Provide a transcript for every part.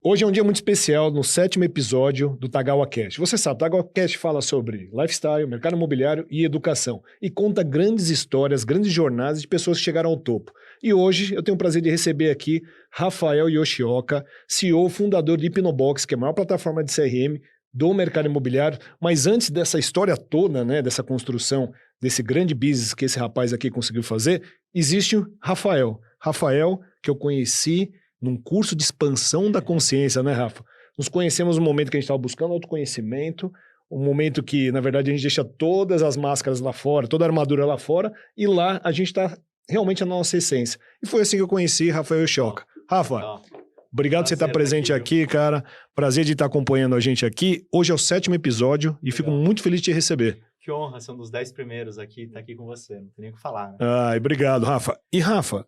Hoje é um dia muito especial, no 7º episódio do Tagawa Cast. Você sabe, o Tagawa Cast fala sobre lifestyle, mercado imobiliário e educação. E conta grandes histórias, grandes jornadas de pessoas que chegaram ao topo. E hoje eu tenho o prazer de receber aqui Rafael Yoshioka, CEO, fundador de Hipnobox, que é a maior plataforma de CRM do mercado imobiliário. Mas antes dessa história toda, né, dessa construção, desse grande business que esse rapaz aqui conseguiu fazer, existe o Rafael. Rafael, que eu conheci num curso de expansão da consciência, né, Rafa? Nos conhecemos no momento que a gente estava buscando autoconhecimento, um momento que, na verdade, a gente deixa todas as máscaras lá fora, toda a armadura lá fora, e lá a gente está realmente na nossa essência. E foi assim que eu conheci Rafael Yoshioka. Rafa, obrigado por você estar presente aqui, cara. Prazer de estar acompanhando a gente aqui. Hoje é o 7º episódio e fico muito feliz de te receber. Que honra, são dos 10 primeiros aqui, estar aqui com você, não tem nem o que falar, né? Obrigado, Rafa. E, Rafa,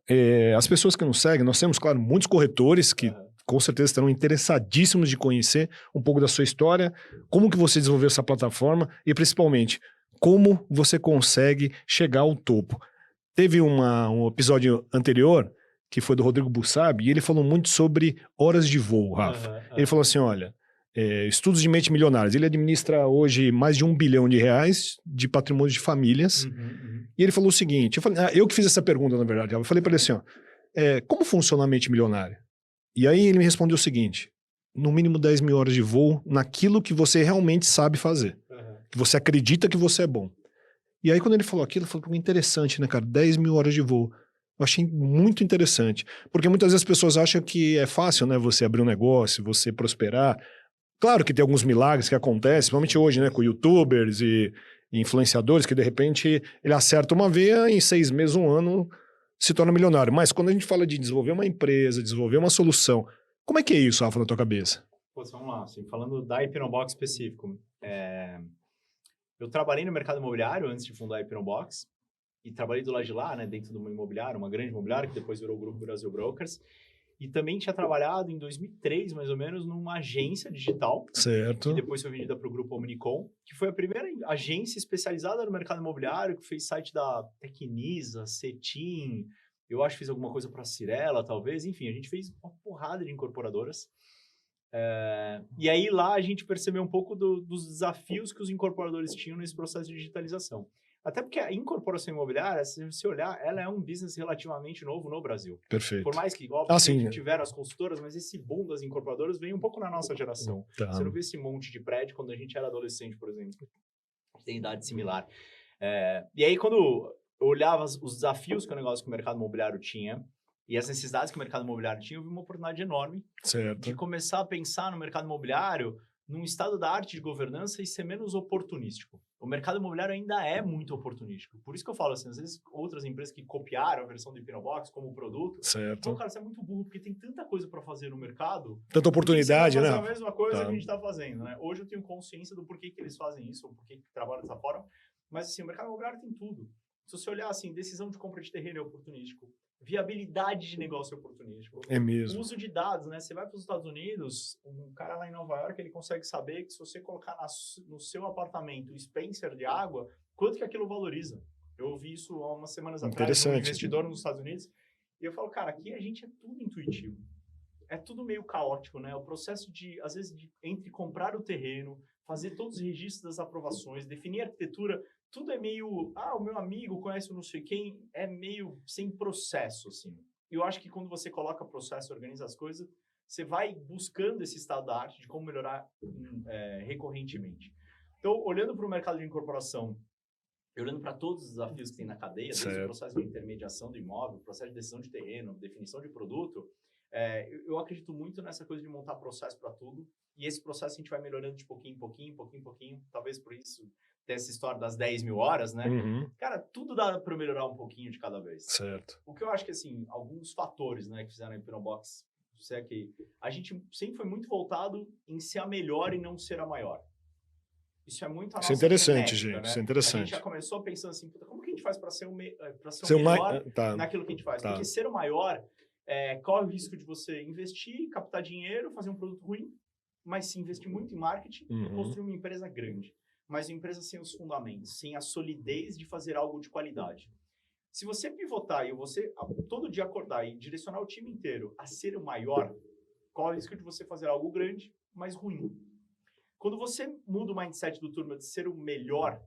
as pessoas que nos seguem, nós temos, claro, muitos corretores que com certeza estarão interessadíssimos de conhecer um pouco da sua história, como que você desenvolveu essa plataforma e, principalmente, como você consegue chegar ao topo. Teve um episódio anterior, que foi do Rodrigo Bussab, e ele falou muito sobre horas de voo, Rafa. Ele falou assim, olha, estudos de mente milionários. Ele administra hoje mais de R$1 bilhão de patrimônio de famílias. E ele falou o seguinte, eu que fiz essa pergunta, na verdade. Eu falei para ele assim, como funciona a mente milionária? E aí ele me respondeu o seguinte, no mínimo 10 mil horas de voo naquilo que você realmente sabe fazer. Que você acredita que você é bom. E aí quando ele falou aquilo, eu falei, interessante, né, cara? 10 mil horas de voo. Eu achei muito interessante. Porque muitas vezes as pessoas acham que é fácil, né? Você abrir um negócio, você prosperar. Claro que tem alguns milagres que acontecem, principalmente hoje, né, com youtubers e influenciadores, que de repente ele acerta uma veia, em 6 meses, 1 ano, se torna milionário. Mas quando a gente fala de desenvolver uma empresa, desenvolver uma solução, como é que é isso, Rafa, na tua cabeça? Pô, vamos lá, assim, falando da Hipnobox específico. Eu trabalhei no mercado imobiliário antes de fundar a Hipnobox e trabalhei do lado de lá, né, dentro de uma imobiliária, uma grande imobiliária, que depois virou o Grupo Brasil Brokers. E também tinha trabalhado em 2003, mais ou menos, numa agência digital. Certo. Que depois foi vendida para o Grupo Omnicom, que foi a primeira agência especializada no mercado imobiliário, que fez site da Tecnisa, Cetim, eu acho que fiz alguma coisa para a Cirela, talvez. Enfim, a gente fez uma porrada de incorporadoras. E aí lá a gente percebeu um pouco dos desafios que os incorporadores tinham nesse processo de digitalização. Até porque a incorporação imobiliária, se você olhar, ela é um business relativamente novo no Brasil. Perfeito. Por mais que, óbvio, tiveram as consultoras, mas esse boom das incorporadoras veio um pouco na nossa geração. Tá. Você não vê esse monte de prédio quando a gente era adolescente, por exemplo. Tem idade similar. E aí, quando eu olhava os desafios que o mercado imobiliário tinha e as necessidades que o mercado imobiliário tinha, eu vi uma oportunidade enorme de começar a pensar no mercado imobiliário num estado da arte de governança e ser menos oportunístico. O mercado imobiliário ainda é muito oportunístico. Por isso que eu falo assim, às vezes outras empresas que copiaram a versão do Hipnobox como produto, certo. Cara, você é muito burro, porque tem tanta coisa para fazer no mercado. Tanta oportunidade, né? Fazer a mesma coisa que a gente está fazendo, né? Hoje eu tenho consciência do porquê que eles fazem isso, ou porquê que trabalham dessa forma. Mas assim, o mercado imobiliário tem tudo. Se você olhar assim, decisão de compra de terreno é oportunístico, viabilidade de negócio é oportunístico. É mesmo. Uso de dados, né? Você vai para os Estados Unidos, um cara lá em Nova York, ele consegue saber que se você colocar no seu apartamento o Spencer de água, quanto que aquilo valoriza. Eu ouvi isso há umas semanas atrás de um investidor nos Estados Unidos, e eu falo, cara, aqui a gente é tudo intuitivo. É tudo meio caótico, né? O processo às vezes, entre comprar o terreno, fazer todos os registros das aprovações, definir a arquitetura, tudo é meio, o meu amigo conhece o não sei quem, é meio sem processo, assim. Eu acho que quando você coloca processo e organiza as coisas, você vai buscando esse estado da arte de como melhorar recorrentemente. Então, olhando para o mercado de incorporação, olhando para todos os desafios que tem na cadeia, desde o processo de intermediação do imóvel, processo de decisão de terreno, definição de produto, eu acredito muito nessa coisa de montar processo para tudo, e esse processo a gente vai melhorando de pouquinho em pouquinho, talvez por isso ter essa história das 10 mil horas, né? Cara, tudo dá para melhorar um pouquinho de cada vez. Certo. O que eu acho que, assim, alguns fatores, né, que fizeram a Hipnobox, que a gente sempre foi muito voltado em ser a melhor e não ser a maior. Isso é muito a nossa interessante, genética, gente. né? Isso é interessante. A gente já começou pensando assim, como que a gente faz para ser o melhor naquilo que a gente faz? Porque ser o maior, corre o risco de você investir, captar dinheiro, fazer um produto ruim, mas se investir muito em marketing e construir uma empresa grande. Mas uma empresa sem os fundamentos, sem a solidez de fazer algo de qualidade. Se você pivotar e você todo dia acordar e direcionar o time inteiro a ser o maior, corre o risco de você fazer algo grande, mas ruim. Quando você muda o mindset do turma de ser o melhor,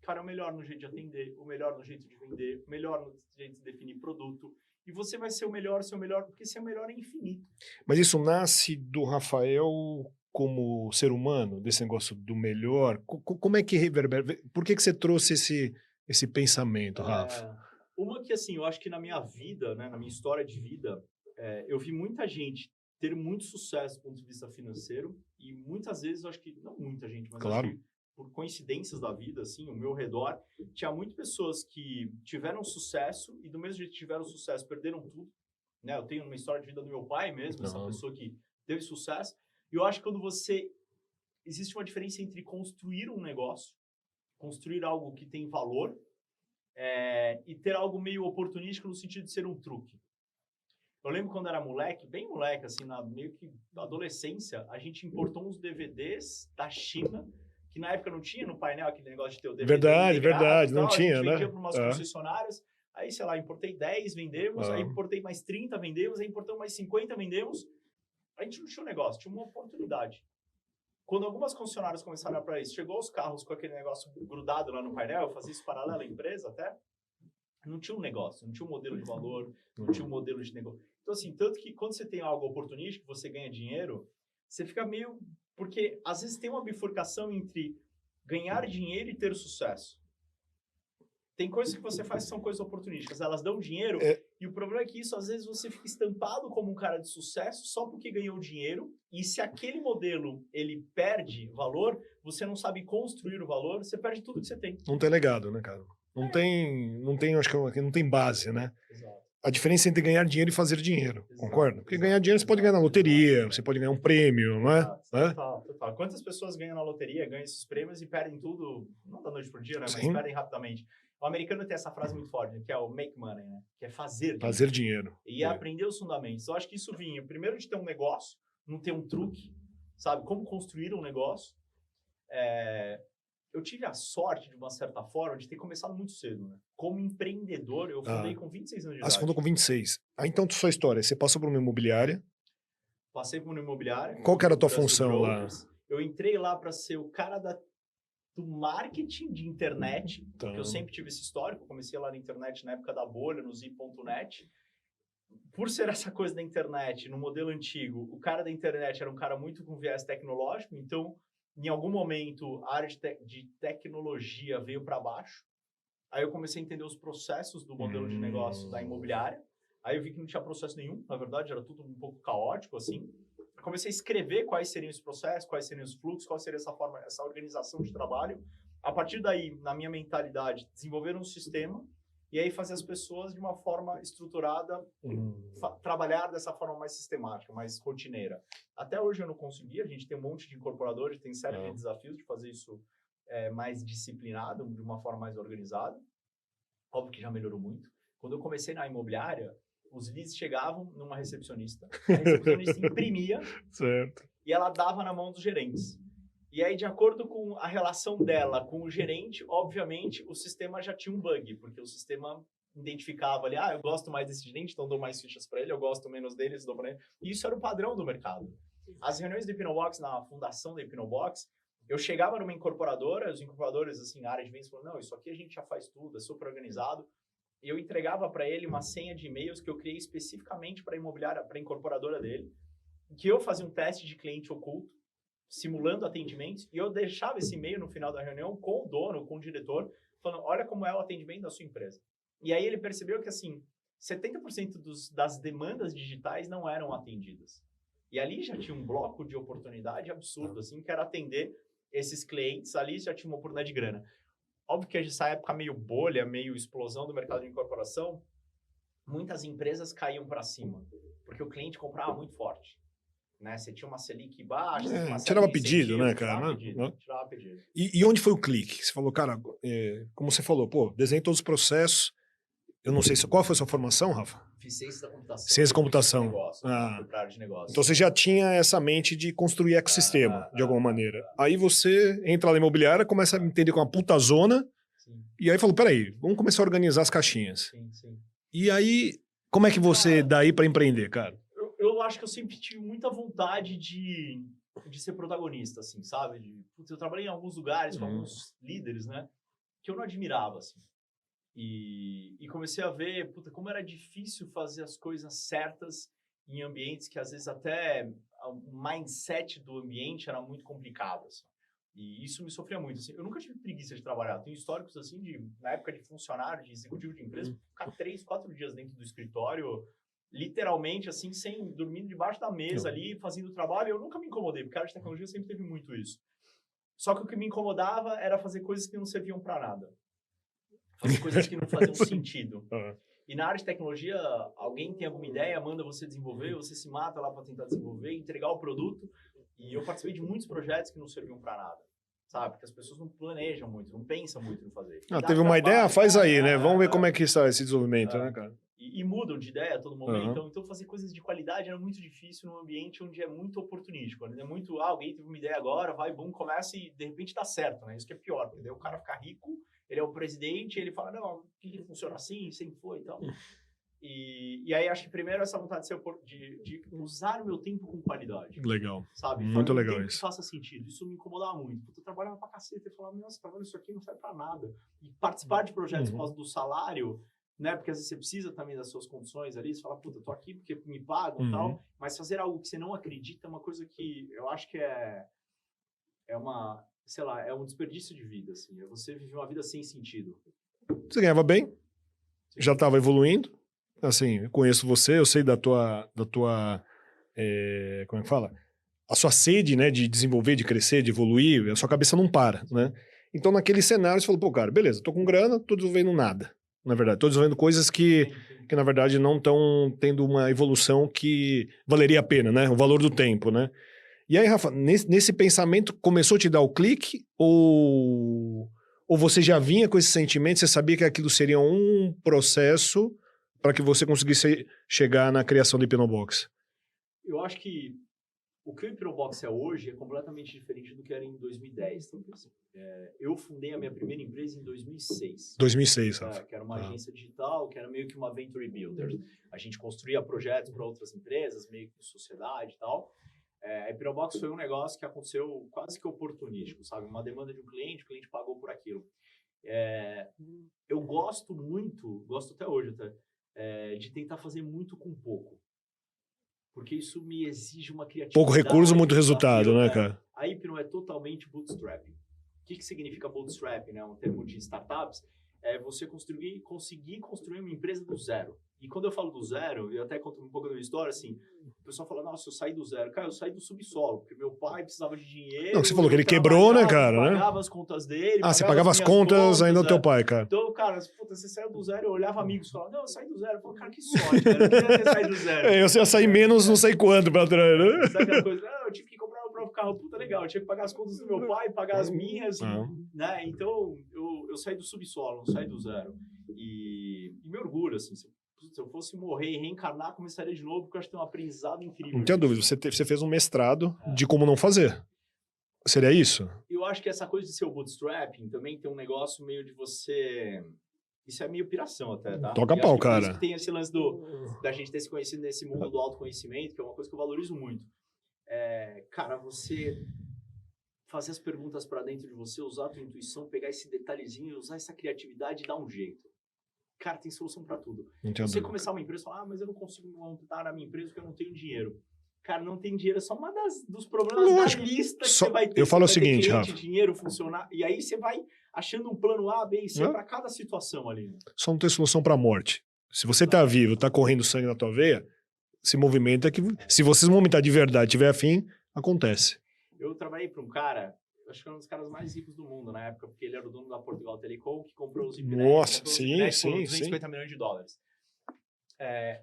cara, o melhor no jeito de atender, o melhor no jeito de vender, o melhor no jeito de definir produto, e você vai ser o melhor, porque ser o melhor é infinito. Mas isso nasce do Rafael como ser humano, desse negócio do melhor? Como é que reverbera? Por que você trouxe esse pensamento, Rafa? Uma que, assim, eu acho que na minha vida, né, na minha história de vida, eu vi muita gente ter muito sucesso do ponto de vista financeiro e muitas vezes, eu acho que, não muita gente, mas Claro. acho que por coincidências da vida, assim, ao meu redor, tinha muitas pessoas que tiveram sucesso e do mesmo jeito que tiveram sucesso, perderam tudo, né? Eu tenho uma história de vida do meu pai mesmo, essa pessoa que teve sucesso, e eu acho que quando existe uma diferença entre construir um negócio, construir algo que tem valor, e ter algo meio oportunístico no sentido de ser um truque. Eu lembro quando era moleque, bem moleque, assim, meio que na adolescência, a gente importou uns DVDs da China, que na época não tinha no painel aquele negócio de ter o DVD. Verdade, não tinha, né? A gente vendia para umas concessionárias, aí, sei lá, importei 10, vendemos, aí importei mais 30, vendemos, aí importamos mais 50, vendemos. A gente não tinha um negócio, tinha uma oportunidade. Quando algumas concessionárias começaram a para isso, chegou os carros com aquele negócio grudado lá no painel, eu fazia isso paralelo à empresa até, não tinha um negócio, não tinha um modelo de valor, não tinha um modelo de negócio. Então, assim, tanto que quando você tem algo oportunístico, você ganha dinheiro, você fica meio... Porque, às vezes, tem uma bifurcação entre ganhar dinheiro e ter sucesso. Tem coisas que você faz que são coisas oportunísticas, elas dão dinheiro, e o problema é que isso, às vezes, você fica estampado como um cara de sucesso só porque ganhou dinheiro, e se aquele modelo, ele perde valor, você não sabe construir o valor, você perde tudo que você tem. Não tem legado, né, cara? Não tem, acho que não tem base, né? Exato. A diferença entre ganhar dinheiro e fazer dinheiro, concorda? Porque ganhar dinheiro você pode ganhar na loteria, você pode ganhar um prêmio, não é? Total. Quantas pessoas ganham na loteria, ganham esses prêmios e perdem tudo, não da noite por dia, né? Mas Sim. perdem rapidamente. O americano tem essa frase muito forte, que é o make money, né? Que é fazer dinheiro. Fazer dinheiro. E aprender os fundamentos. Eu acho que isso vinha, primeiro, de ter um negócio, não ter um truque, sabe? Como construir um negócio. Eu tive a sorte, de uma certa forma, de ter começado muito cedo, né? Como empreendedor, eu fundei com 26 anos de idade. Você fundou com 26. Então, sua história, você passou por uma imobiliária. Passei por uma imobiliária. Qual que era a tua função lá? Eu entrei lá para ser o cara do marketing de internet, porque eu sempre tive esse histórico, eu comecei lá na internet na época da bolha, no z.net. Por ser essa coisa da internet, no modelo antigo, o cara da internet era um cara muito com viés tecnológico, então, em algum momento, a área de tecnologia veio para baixo. Aí eu comecei a entender os processos do modelo de negócio da imobiliária. Aí eu vi que não tinha processo nenhum, na verdade, era tudo um pouco caótico, assim. Eu comecei a escrever quais seriam os processos, quais seriam os fluxos, qual seria essa organização de trabalho. A partir daí, na minha mentalidade, desenvolver um sistema e aí fazer as pessoas de uma forma estruturada, trabalhar dessa forma mais sistemática, mais rotineira. Até hoje eu não consegui, a gente tem um monte de incorporadores, tem série de desafios de fazer isso mais disciplinado, de uma forma mais organizada. Óbvio que já melhorou muito. Quando eu comecei na imobiliária, os leads chegavam numa recepcionista, a recepcionista imprimia e ela dava na mão dos gerentes. E aí, de acordo com a relação dela com o gerente, obviamente, o sistema já tinha um bug, porque o sistema identificava ali, eu gosto mais desse gerente, então dou mais fichas para ele, eu gosto menos deles, dou para ele. E isso era o padrão do mercado. As reuniões do Hipnobox, na fundação da Hipnobox, eu chegava numa incorporadora, os incorporadores, assim, na área de vendas, falaram, não, isso aqui a gente já faz tudo, é super organizado. E eu entregava para ele uma senha de e-mails que eu criei especificamente para a imobiliária, para a incorporadora dele, que eu fazia um teste de cliente oculto, simulando atendimentos, e eu deixava esse e-mail no final da reunião com o dono, com o diretor, falando, olha como é o atendimento da sua empresa. E aí ele percebeu que, assim, 70% das demandas digitais não eram atendidas. E ali já tinha um bloco de oportunidade absurdo, assim, que era atender esses clientes, ali já tinha uma oportunidade de grana. Óbvio que essa época meio bolha, meio explosão do mercado de incorporação, muitas empresas caíam para cima, porque o cliente comprava muito forte. Né? Você tinha uma Selic baixa, tirava pedido, né, cara? Tirava pedido. E onde foi o clique? Você falou, cara, como você falou, desenhei todos os processos. Eu não sei qual foi a sua formação, Rafa? Fiz ciência da computação. Ciência da computação. De negócio. Então você já tinha essa mente de construir ecossistema, de alguma maneira. Aí você entra na imobiliária, começa a entender com uma puta zona, e aí falou, peraí, vamos começar a organizar as caixinhas. Sim. E aí, como é que você daí para empreender, cara? Eu acho que eu sempre tive muita vontade de ser protagonista, assim, sabe? Putz, eu trabalhei em alguns lugares com alguns líderes, né? Que eu não admirava, assim. E comecei a ver, puta, como era difícil fazer as coisas certas em ambientes que, às vezes, até o mindset do ambiente era muito complicado, assim. E isso me sofria muito, assim. Eu nunca tive preguiça de trabalhar. Tenho históricos, assim, na época de funcionário, de executivo de empresa, ficar 3, 4 dias dentro do escritório, literalmente, assim, sem dormindo debaixo da mesa ali, fazendo trabalho. Eu nunca me incomodei, porque a área de tecnologia sempre teve muito isso. Só que o que me incomodava era fazer coisas que não serviam para nada. Fazer coisas que não faziam sentido. E na área de tecnologia, alguém tem alguma ideia, manda você desenvolver, você se mata lá para tentar desenvolver, entregar o produto. E eu participei de muitos projetos que não serviam para nada, sabe? Porque as pessoas não planejam muito, não pensam muito em fazer. Teve uma ideia? Faz aí, né? Vamos ver como é que está esse desenvolvimento, né, cara? E mudam de ideia a todo momento. Então, fazer coisas de qualidade era muito difícil num ambiente onde é muito oportunístico. É muito, alguém teve uma ideia agora, vai, bum, começa e de repente dá certo, né? Isso que é pior, porque daí o cara fica rico, ele é o presidente, ele fala, não, que funciona assim, sempre foi e tal. E aí, acho que primeiro essa vontade de usar o meu tempo com qualidade. Legal. Sabe? Muito legal isso. Que faça sentido. Isso me incomodava muito. Eu trabalhava pra cacete e falava, nossa, trabalho isso aqui não serve pra nada. E participar de projetos por causa do salário, né? Porque às vezes você precisa também das suas condições ali. Você fala, puta, eu tô aqui porque me pagam e tal. Mas fazer algo que você não acredita é uma coisa que eu acho que é uma, sei lá, é um desperdício de vida, assim. É você viver uma vida sem sentido. Você ganhava bem, já estava evoluindo. Assim, eu conheço você, eu sei da tua como é que fala? A sua sede, né, de desenvolver, de crescer, de evoluir, a sua cabeça não para, né? Então, naquele cenário, você falou, pô, cara, beleza, tô com grana, tô desenvolvendo nada. Na verdade, tô desenvolvendo coisas que na verdade, não estão tendo uma evolução que valeria a pena, né? O valor do tempo, né? E aí, Rafa, nesse pensamento, começou a te dar o clique? Ou você já vinha com esse sentimento, você sabia que aquilo seria um processo para que você conseguisse chegar na criação do Hipnobox? Eu acho que o que o Hipnobox é hoje é completamente diferente do que era em 2010, talvez. Eu fundei a minha primeira empresa em 2006. 2006, Rafa. Que era uma agência digital, que era meio que uma venture builder. A gente construía projetos para outras empresas, meio que sociedade e tal. A Hipnobox foi um negócio que aconteceu quase que oportunístico, sabe? Uma demanda de um cliente, o cliente pagou por aquilo. Eu gosto muito, gosto até hoje, de tentar fazer muito com pouco. Porque isso me exige uma criatividade. Pouco recurso, muito resultado, né, cara? A Hipno é totalmente bootstrapping. O que significa bootstrapping, né? Um termo de startups. É você conseguir construir uma empresa do zero. E quando eu falo do zero, eu até conto um pouco da minha história, assim, o pessoal fala, nossa, eu saí do zero. Cara, eu saí do subsolo, porque meu pai precisava de dinheiro. Não, você falou que ele quebrou, né, cara? Pagava as contas dele. Você pagava as contas ainda do teu pai, cara. Então, cara, puta, você saiu do zero, eu olhava amigos e falava, não, eu saí do zero. Eu falava, cara, que sorte, cara, eu queria ter saído do zero. Eu ia sair menos não sei quanto pra trás, né? Sabe aquela coisa? Eu tive que comprar meu próprio carro, puta, legal, eu tinha que pagar as contas do meu pai, pagar as minhas, né? Então, eu saí do subsolo, não saí do zero. E me orgulho, assim, se eu fosse morrer e reencarnar, começaria de novo, porque eu acho que tem um aprendizado incrível. Não tenho dúvida, você fez um mestrado de como não fazer. Seria isso? Eu acho que essa coisa de ser o bootstrapping também tem um negócio meio de você... Isso é meio piração até, tá? Toca pau, cara. Que tem esse lance da gente ter se conhecido nesse mundo do autoconhecimento, que é uma coisa que eu valorizo muito. Cara, você fazer as perguntas para dentro de você, usar a tua intuição, pegar esse detalhezinho, usar essa criatividade e dar um jeito. Cara, tem solução para tudo. Você começar uma empresa e falar, mas eu não consigo montar a minha empresa porque eu não tenho dinheiro. Cara, não tem dinheiro é só uma dos problemas da lista que você vai ter. Eu falo o seguinte, seguinte, Rafa. Dinheiro funcionar, e aí você vai achando um plano A, B e C para cada situação ali. Né? Só não tem solução para morte. Se você tá vivo, tá correndo sangue na tua veia, esse movimento é que, se você se movimentar de verdade, tiver afim, acontece. Eu trabalhei para um cara, acho que era um dos caras mais ricos do mundo na época, porque ele era o dono da Portugal Telecom, que comprou os Zipnet. Nossa, por sim. 250 milhões de dólares.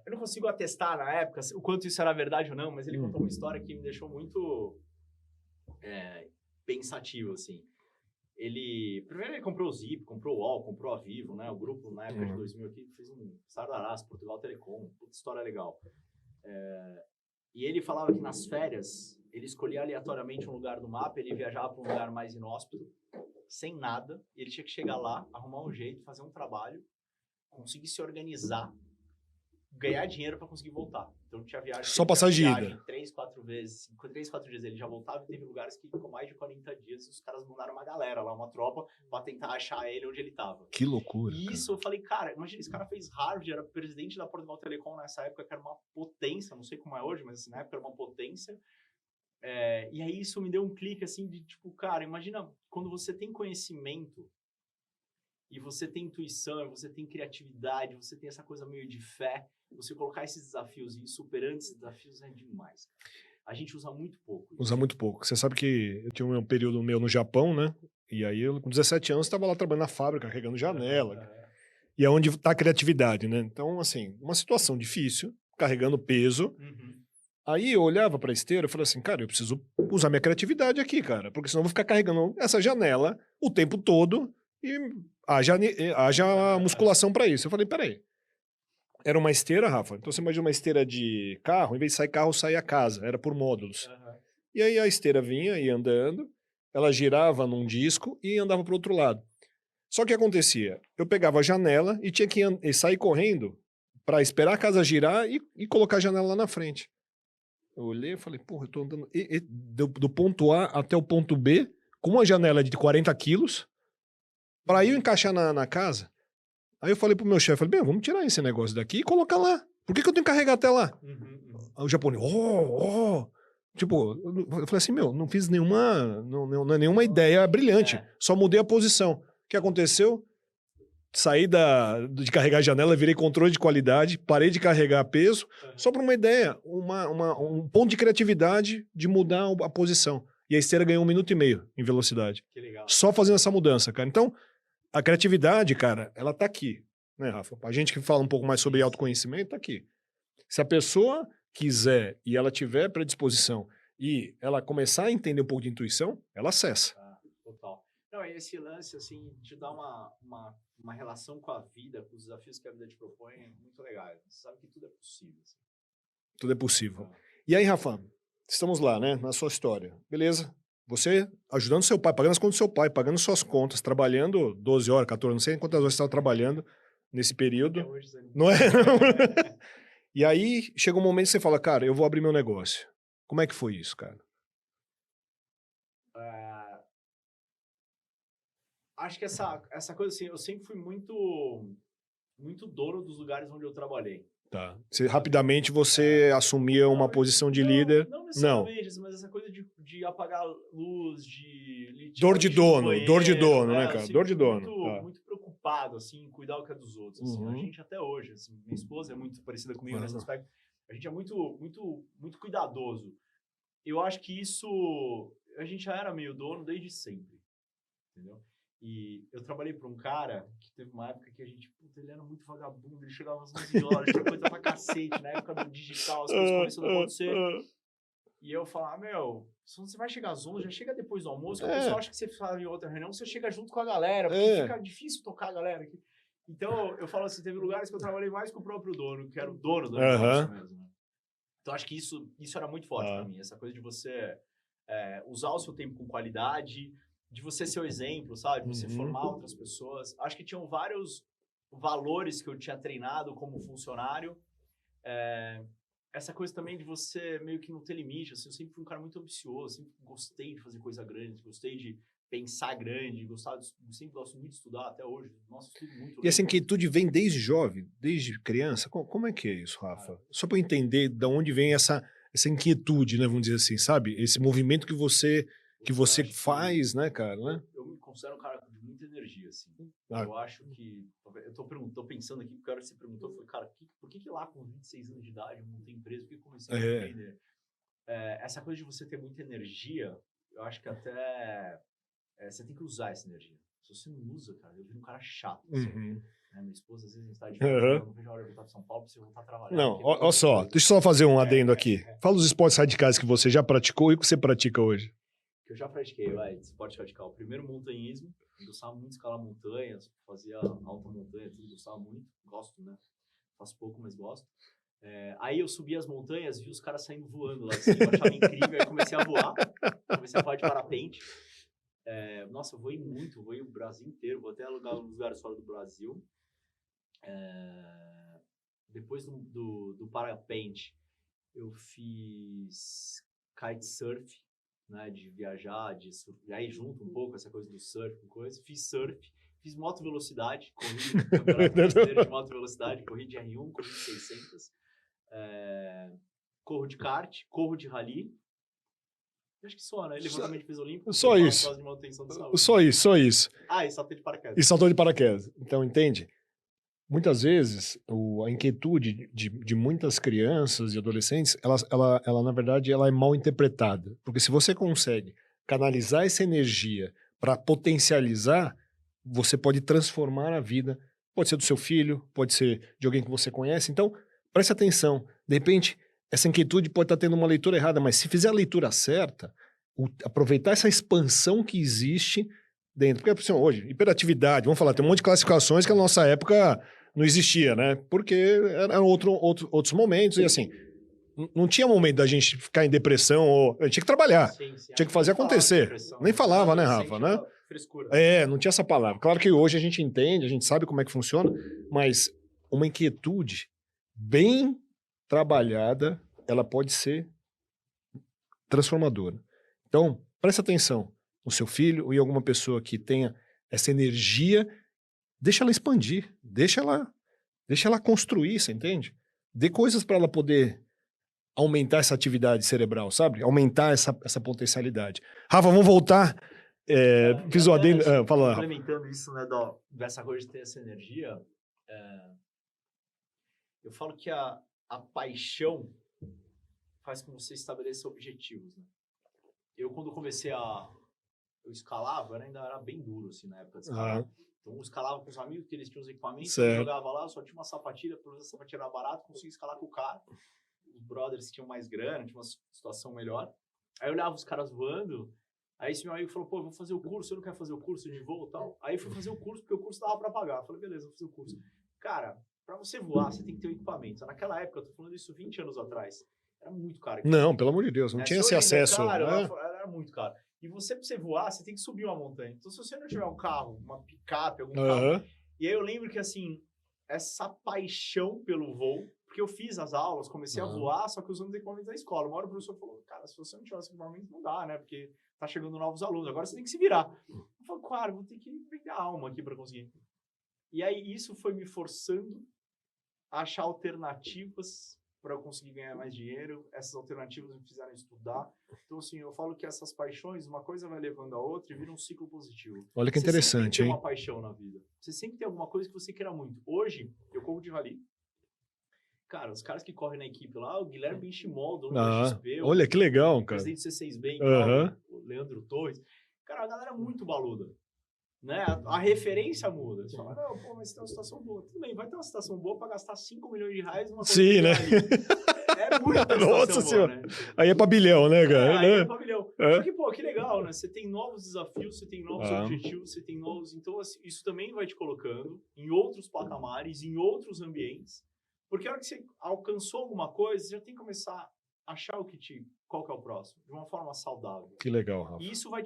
Eu não consigo atestar na época o quanto isso era verdade ou não, mas ele contou uma história que me deixou muito pensativo, assim. Primeiro ele comprou o Zip, comprou o UOL, comprou a Vivo, né? O grupo na época de 2000 aqui fez um estardalhaço, Portugal Telecom, puta história legal. E ele falava que nas férias ele escolhia aleatoriamente um lugar do mapa, ele viajava para um lugar mais inóspito, sem nada, e ele tinha que chegar lá, arrumar um jeito, fazer um trabalho, conseguir se organizar, ganhar dinheiro para conseguir voltar. Então tinha viagem... Só passagem de ida. 3, 4 vezes. 3, 4 dias ele já voltava e teve lugares que ficou mais de 40 dias e os caras mandaram uma galera lá, uma tropa, pra tentar achar ele onde ele tava. Que loucura. E isso, eu falei, cara, imagina, esse cara fez Harvard, era presidente da Portugal Telecom nessa época, que era uma potência, não sei como é hoje, mas assim, na época era uma potência. E aí isso me deu um clique, assim, de tipo, cara, imagina quando você tem conhecimento e você tem intuição, você tem criatividade, você tem essa coisa meio de fé, você colocar esses desafios e ir superando esses desafios é demais. A gente usa muito pouco. Usa muito pouco. Você sabe que eu tinha um período meu no Japão, né? E aí, eu, com 17 anos, estava lá trabalhando na fábrica, carregando janela. E é onde está a criatividade, né? Então, assim, uma situação difícil, carregando peso. Aí eu olhava para a esteira e falei assim, cara, eu preciso usar minha criatividade aqui, cara, porque senão eu vou ficar carregando essa janela o tempo todo e haja musculação para isso. Eu falei, peraí. Era uma esteira, Rafa. Então você imagina uma esteira de carro, em vez de sair carro, saía casa. Era por módulos. E aí a esteira vinha, ia andando, ela girava num disco e andava para o outro lado. Só que acontecia, eu pegava a janela e tinha que sair correndo para esperar a casa girar e colocar a janela lá na frente. Eu olhei e falei, porra, eu tô andando do ponto A até o ponto B com uma janela de 40 quilos para eu encaixar na casa. Aí eu falei pro meu chefe, falei, bem, vamos tirar esse negócio daqui e colocar lá. Por que eu tenho que carregar até lá? Aí o japonês, Tipo, eu falei assim, meu, não fiz nenhuma, não é nenhuma ideia brilhante. Só mudei a posição. O que aconteceu? Saí de carregar a janela, virei controle de qualidade, parei de carregar peso, só para uma ideia, um ponto de criatividade de mudar a posição. E a esteira ganhou 1 minuto e meio em velocidade. Que legal. Só fazendo essa mudança, cara. Então, a criatividade, cara, ela tá aqui, né, Rafa? A gente que fala um pouco mais sobre autoconhecimento, tá aqui. Se a pessoa quiser e ela tiver predisposição e ela começar a entender um pouco de intuição, ela acessa. Total. Não, e esse lance, assim, de dar uma relação com a vida, com os desafios que a vida te propõe, é muito legal. Você sabe que tudo é possível. Assim. Tudo é possível. E aí, Rafa, estamos lá, né, na sua história. Beleza. Você ajudando seu pai, pagando as contas do seu pai, pagando suas contas, trabalhando 12 horas, 14, não sei quantas horas você estava trabalhando nesse período. Até hoje, não é? E aí, chega um momento que você fala, cara, eu vou abrir meu negócio. Como é que foi isso, cara? Acho que essa coisa assim, eu sempre fui muito dono dos lugares onde eu trabalhei. Tá. Rapidamente você assumia uma posição de líder. Não necessariamente, mas essa coisa de apagar luz, de dor de dono, né, cara? Dor de dono. Muito preocupado, assim, em cuidar o que é dos outros. Assim. A gente até hoje, assim, minha esposa é muito parecida comigo nesse aspecto. A gente é muito cuidadoso. Eu acho que isso, a gente já era meio dono desde sempre, entendeu? E eu trabalhei para um cara que teve uma época que a gente, ele era muito vagabundo, ele chegava às 11 horas, tinha coisa pra cacete, na época do digital, as coisas começaram a acontecer. E eu falava, meu, se você vai chegar às 11, já chega depois do almoço, que a pessoa acha que você fala em outra reunião, você chega junto com a galera, porque fica difícil tocar a galera aqui. Então, eu falo assim, teve lugares que eu trabalhei mais com o próprio dono, que era o dono do negócio mesmo, né? Então, acho que isso era muito forte pra mim, essa coisa de você usar o seu tempo com qualidade, de você ser o exemplo, sabe? De você formar outras pessoas. Acho que tinham vários valores que eu tinha treinado como funcionário. Essa coisa também de você meio que não ter limite. Assim, eu sempre fui um cara muito ambicioso, sempre gostei de fazer coisa grande, gostei de pensar grande, sempre gosto muito de estudar até hoje. Nossa, estudo muito. E essa inquietude vem desde jovem, desde criança? Como é que é isso, Rafa? Só para eu entender de onde vem essa inquietude, né? Vamos dizer assim, sabe? Esse movimento que você faz, né, cara? Né? Eu me considero um cara de muita energia, assim. Eu acho que... Eu tô pensando aqui, porque a hora que você perguntou, eu falei, cara, por que lá com 26 anos de idade eu montei empresa? Por que eu comecei a empreender? Essa coisa de você ter muita energia, eu acho que até... você tem que usar essa energia. Se você não usa, cara, eu viro um cara chato. Assim. Minha esposa, às vezes, está de eu não vejo a hora de voltar para São Paulo para você voltar a trabalhar. Não, olha só, deixa eu só fazer um adendo aqui. Fala os esportes radicais que você já praticou e o que você pratica hoje. Que eu já pratiquei, esporte radical. Primeiro, montanhismo. Eu gostava muito de escalar montanhas, fazia alta montanha, tudo, gostava muito. Gosto, né? Faço pouco, mas gosto. Aí eu subi as montanhas, vi os caras saindo voando lá de cima, eu achava incrível, aí comecei a voar. Comecei a voar de parapente. Nossa, eu voei muito, voei o Brasil inteiro, vou até alugar uns lugares fora do Brasil. Depois do parapente, Eu fiz kitesurf, né, de viajar, e aí junto um pouco essa coisa do surf, fiz surf, fiz moto velocidade, corri no campeonato brasileiro de moto velocidade, corri de R1, corri de 600, corro de kart, corro de rally, acho que só, né? Levantamento de peso olímpico. Só isso. De manutenção de saúde. Só isso. Ah, e saltei de paraquedas. E saltou de paraquedas. Então, entende? Muitas vezes, a inquietude de muitas crianças e adolescentes, ela, na verdade, ela é mal interpretada. Porque se você consegue canalizar essa energia para potencializar, você pode transformar a vida. Pode ser do seu filho, pode ser de alguém que você conhece. Então, preste atenção. De repente, essa inquietude pode estar tendo uma leitura errada, mas se fizer a leitura certa, aproveitar essa expansão que existe dentro. Porque, assim, hoje, hiperatividade, vamos falar, tem um monte de classificações que na nossa época não existia, né? Porque eram outros momentos e assim, não tinha momento da gente ficar em depressão, ou a gente tinha que trabalhar, sim. tinha que fazer acontecer. Nem falava, né, Rafa, né? Frescura. Não tinha essa palavra. Claro que hoje a gente entende, a gente sabe como é que funciona, mas uma inquietude bem trabalhada, ela pode ser transformadora. Então, presta atenção no seu filho ou em alguma pessoa que tenha essa energia, deixa ela expandir, deixa ela construir, você entende? Dê coisas para ela poder aumentar essa atividade cerebral, sabe? Aumentar essa potencialidade. Rafa, vamos voltar. Fiz o adendo. Fala. Complementando isso, né, dessa coisa de ter essa energia, eu falo que a paixão faz com que você estabeleça objetivos, né? Eu, quando comecei eu escalava, ainda era bem duro, assim, na época de escalar. Então, eu escalava com os amigos, que eles tinham os equipamentos, eu jogava lá, só tinha uma sapatilha, pelo menos a sapatilha era barata, conseguia escalar com o cara. Os brothers tinham mais grana, tinha uma situação melhor. Aí eu olhava os caras voando, aí esse meu amigo falou, pô, eu vou fazer o curso, eu não quero fazer o curso de voo e tal. Aí eu fui fazer o curso, porque o curso dava pra pagar. Eu falei, beleza, vou fazer o curso. Cara, pra você voar, você tem que ter um equipamento. Naquela época, eu tô falando isso 20 anos atrás, era muito caro. Não, pelo amor de Deus, não tinha esse acesso. Caro, era muito caro. E pra você voar, você tem que subir uma montanha. Então, se você não tiver um carro, uma picape, algum carro... E aí eu lembro que, assim, essa paixão pelo voo, porque eu fiz as aulas, comecei a voar, só que usando os equipamentos da escola. Uma hora o professor falou, cara, se você não tiver esse equipamento, não dá, né? Porque tá chegando novos alunos, agora você tem que se virar. Eu falei, claro, vou ter que vender a alma aqui pra conseguir. E aí isso foi me forçando a achar alternativas para eu conseguir ganhar mais dinheiro. Essas alternativas me fizeram estudar. Então, assim, eu falo que essas paixões, uma coisa vai levando a outra e vira um ciclo positivo. Olha que interessante, hein? Você sempre tem uma paixão na vida. Você sempre tem alguma coisa que você queira muito. Hoje, eu corro de rally. Cara, os caras que correm na equipe lá, o Guilherme Benchimol, dono da XP. Olha, que legal, cara. Presidente do C6B, o Leandro Torres. Cara, a galera é muito baluda. Né? A referência muda. Você fala, não, pô, mas tem uma situação boa. Tudo bem, vai ter uma situação boa para gastar 5 milhões de reais numa coisa. Sim, né? É muita Nossa senhora. Né? Aí é pra bilhão, né, cara? Aí é pra bilhão. Só que, pô, que legal, né? Você tem novos desafios, você tem novos objetivos, você tem novos... Então, assim, isso também vai te colocando em outros patamares, em outros ambientes. Porque a hora que você alcançou alguma coisa, você já tem que começar a achar qual que é o próximo, de uma forma saudável. Que legal, Rafa. E isso vai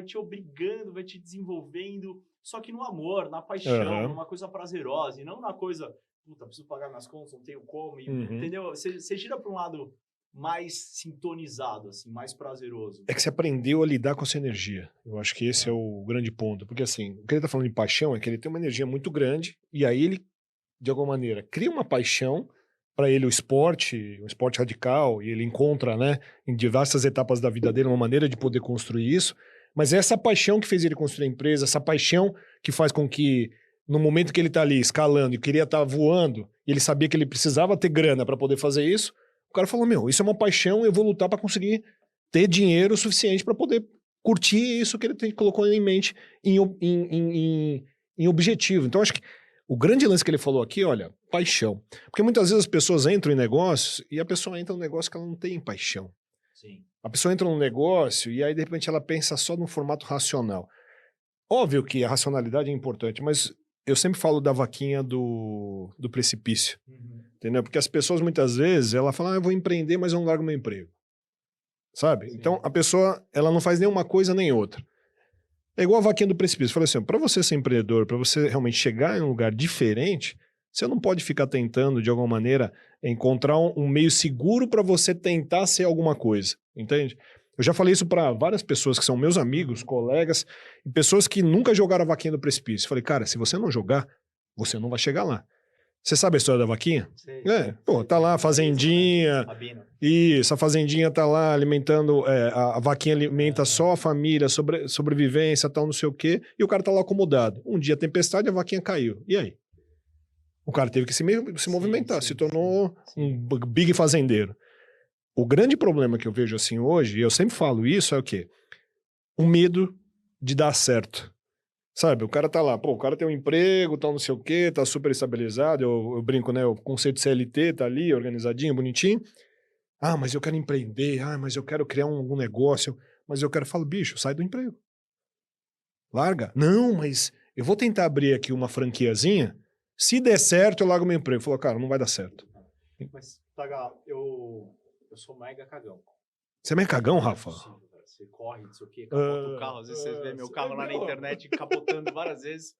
te obrigando, vai te desenvolvendo, só que no amor, na paixão, numa coisa prazerosa, e não na coisa, puta, preciso pagar minhas contas, não tenho como, entendeu? Você gira para um lado mais sintonizado, assim, mais prazeroso. É que você aprendeu a lidar com essa energia. Eu acho que esse é o grande ponto. Porque, assim, o que ele tá falando de paixão é que ele tem uma energia muito grande, e aí ele, de alguma maneira, cria uma paixão para ele um esporte radical, e ele encontra, né, em diversas etapas da vida dele uma maneira de poder construir isso, mas é essa paixão que fez ele construir a empresa, essa paixão que faz com que, no momento que ele tá ali escalando e queria estar voando, e ele sabia que ele precisava ter grana para poder fazer isso, o cara falou, isso é uma paixão, eu vou lutar para conseguir ter dinheiro suficiente para poder curtir isso que ele colocou em mente em objetivo. Então, acho que o grande lance que ele falou aqui, olha, paixão. Porque muitas vezes as pessoas entram em negócios e a pessoa entra num negócio que ela não tem paixão. Sim. A pessoa entra num negócio e aí, de repente, ela pensa só no formato racional. Óbvio que a racionalidade é importante, mas eu sempre falo da vaquinha do precipício. Entendeu? Porque as pessoas, muitas vezes, ela fala, eu vou empreender, mas eu não largo meu emprego. Sabe? Sim. Então, a pessoa, ela não faz nenhuma coisa nem outra. É igual a vaquinha do precipício. Eu falei assim, para você ser empreendedor, para você realmente chegar em um lugar diferente, Você não pode ficar tentando, de alguma maneira, encontrar um meio seguro para você tentar ser alguma coisa, entende? Eu já falei isso para várias pessoas que são meus amigos, colegas, e pessoas que nunca jogaram a vaquinha do precipício. Falei, cara, se você não jogar, você não vai chegar lá. Você sabe a história da vaquinha? Sei, Pô, tá lá a fazendinha, isso, a fazendinha tá lá alimentando, a vaquinha alimenta só a família, sobrevivência, tal, não sei o quê, e o cara tá lá acomodado. Um dia tempestade, a vaquinha caiu. E aí? O cara teve que se movimentar, se tornou um big fazendeiro. O grande problema que eu vejo assim hoje, e eu sempre falo isso, é o quê? O medo de dar certo. Sabe, o cara tá lá, pô, o cara tem um emprego, tal, não sei o quê, tá super estabilizado, eu brinco, né, o conceito de CLT tá ali, organizadinho, bonitinho. Ah, mas eu quero empreender, mas eu quero criar algum negócio, mas eu quero... Falo, bicho, sai do emprego. Larga. Não, mas eu vou tentar abrir aqui uma franquiazinha, se der certo eu largo meu emprego. Falou, cara, não vai dar certo. Mas, Taga, eu sou mega cagão. Você é meio cagão, Rafa? Você corre, não sei o quê, capota o carro. Às vezes você vê meu carro lá na internet capotando várias vezes.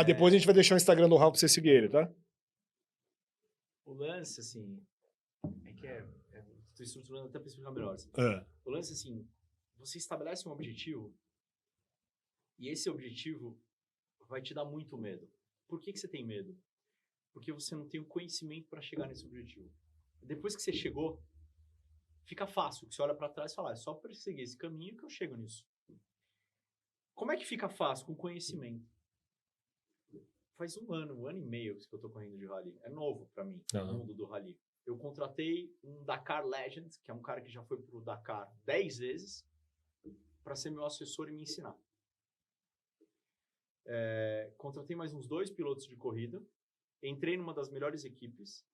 Depois a gente vai deixar o Instagram do Rafa pra você seguir ele, tá? O lance, assim, estou estruturando até para explicar melhor. Assim. O lance, assim, você estabelece um objetivo e esse objetivo vai te dar muito medo. Por que você tem medo? Porque você não tem o conhecimento para chegar nesse objetivo. Depois que você chegou, fica fácil, que você olha para trás e fala, é só perseguir esse caminho que eu chego nisso. Como é que fica fácil? Com conhecimento. Faz um ano e meio que eu tô correndo de rally. É novo para mim, o mundo do rally. Eu contratei um Dakar Legend, que é um cara que já foi pro Dakar 10 vezes, para ser meu assessor e me ensinar. Contratei mais uns 2 pilotos de corrida, entrei numa das melhores equipes,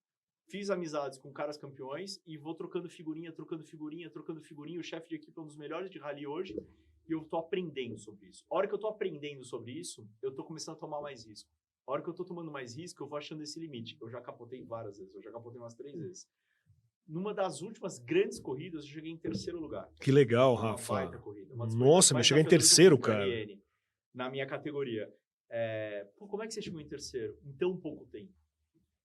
fiz amizades com caras campeões e vou trocando figurinha. O chefe de equipe é um dos melhores de rally hoje e eu tô aprendendo sobre isso. A hora que eu tô aprendendo sobre isso, eu tô começando a tomar mais risco. A hora que eu tô tomando mais risco, eu vou achando esse limite. Eu já capotei várias vezes, eu já capotei umas 3 vezes. Numa das últimas grandes corridas, eu cheguei em 3º lugar. Que legal, Rafa. Uma baita corrida. Nossa, mas cheguei em 3º, cara. Na minha categoria. Como é que você chegou em 3º? Em tão pouco tempo.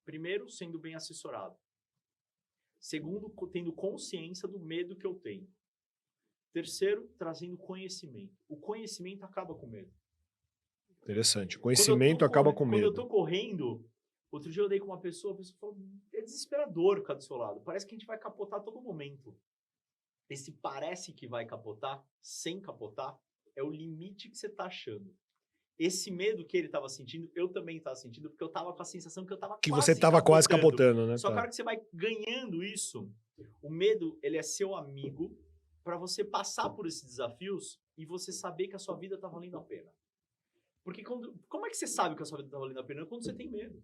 Primeiro, sendo bem assessorado. Segundo, tendo consciência do medo que eu tenho. Terceiro, trazendo conhecimento. O conhecimento acaba com medo. Interessante. O conhecimento acaba com medo. Quando eu tô correndo, outro dia eu dei com uma pessoa, a pessoa falou, é desesperador ficar do seu lado. Parece que a gente vai capotar a todo momento. Esse parece que vai capotar, sem capotar, é o limite que você tá achando. Esse medo que ele estava sentindo, eu também estava sentindo, porque eu estava com a sensação que eu estava quase você estava quase capotando, né? Só que a hora que você vai ganhando isso, o medo, ele é seu amigo para você passar por esses desafios e você saber que a sua vida está valendo a pena. Porque como é que você sabe que a sua vida está valendo a pena? Quando você tem medo.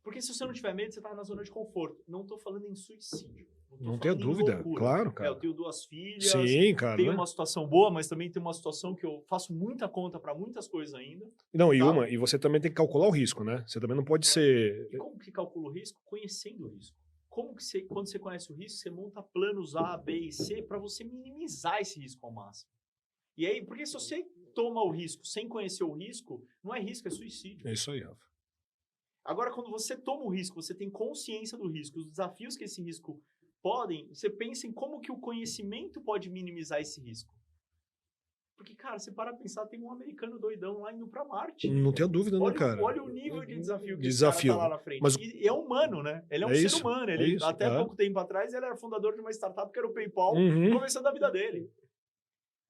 Porque se você não tiver medo, você está na zona de conforto. Não estou falando em suicídio. Não tenho dúvida, claro, cara. Eu tenho 2 filhas, sim, cara, tenho uma situação boa, mas também tem uma situação que eu faço muita conta para muitas coisas ainda. Não, e você também tem que calcular o risco, né? Você também não pode ser... E como que calcula o risco? Conhecendo o risco. Como que quando você conhece o risco, você monta planos A, B e C para você minimizar esse risco ao máximo. E aí, porque se você toma o risco sem conhecer o risco, não é risco, é suicídio. É isso aí, Rafa. Agora, quando você toma o risco, você tem consciência do risco, os desafios que esse risco podem, você pensa em como que o conhecimento pode minimizar esse risco. Porque, cara, você para pensar, tem um americano doidão lá indo pra Marte. Não tenho dúvida, né, cara? Olha o nível de desafio que esse cara tá lá na frente. Mas... E é humano, né? Ele é um ser humano. Ele, até pouco tempo atrás, ele era fundador de uma startup que era o PayPal, começando a vida dele.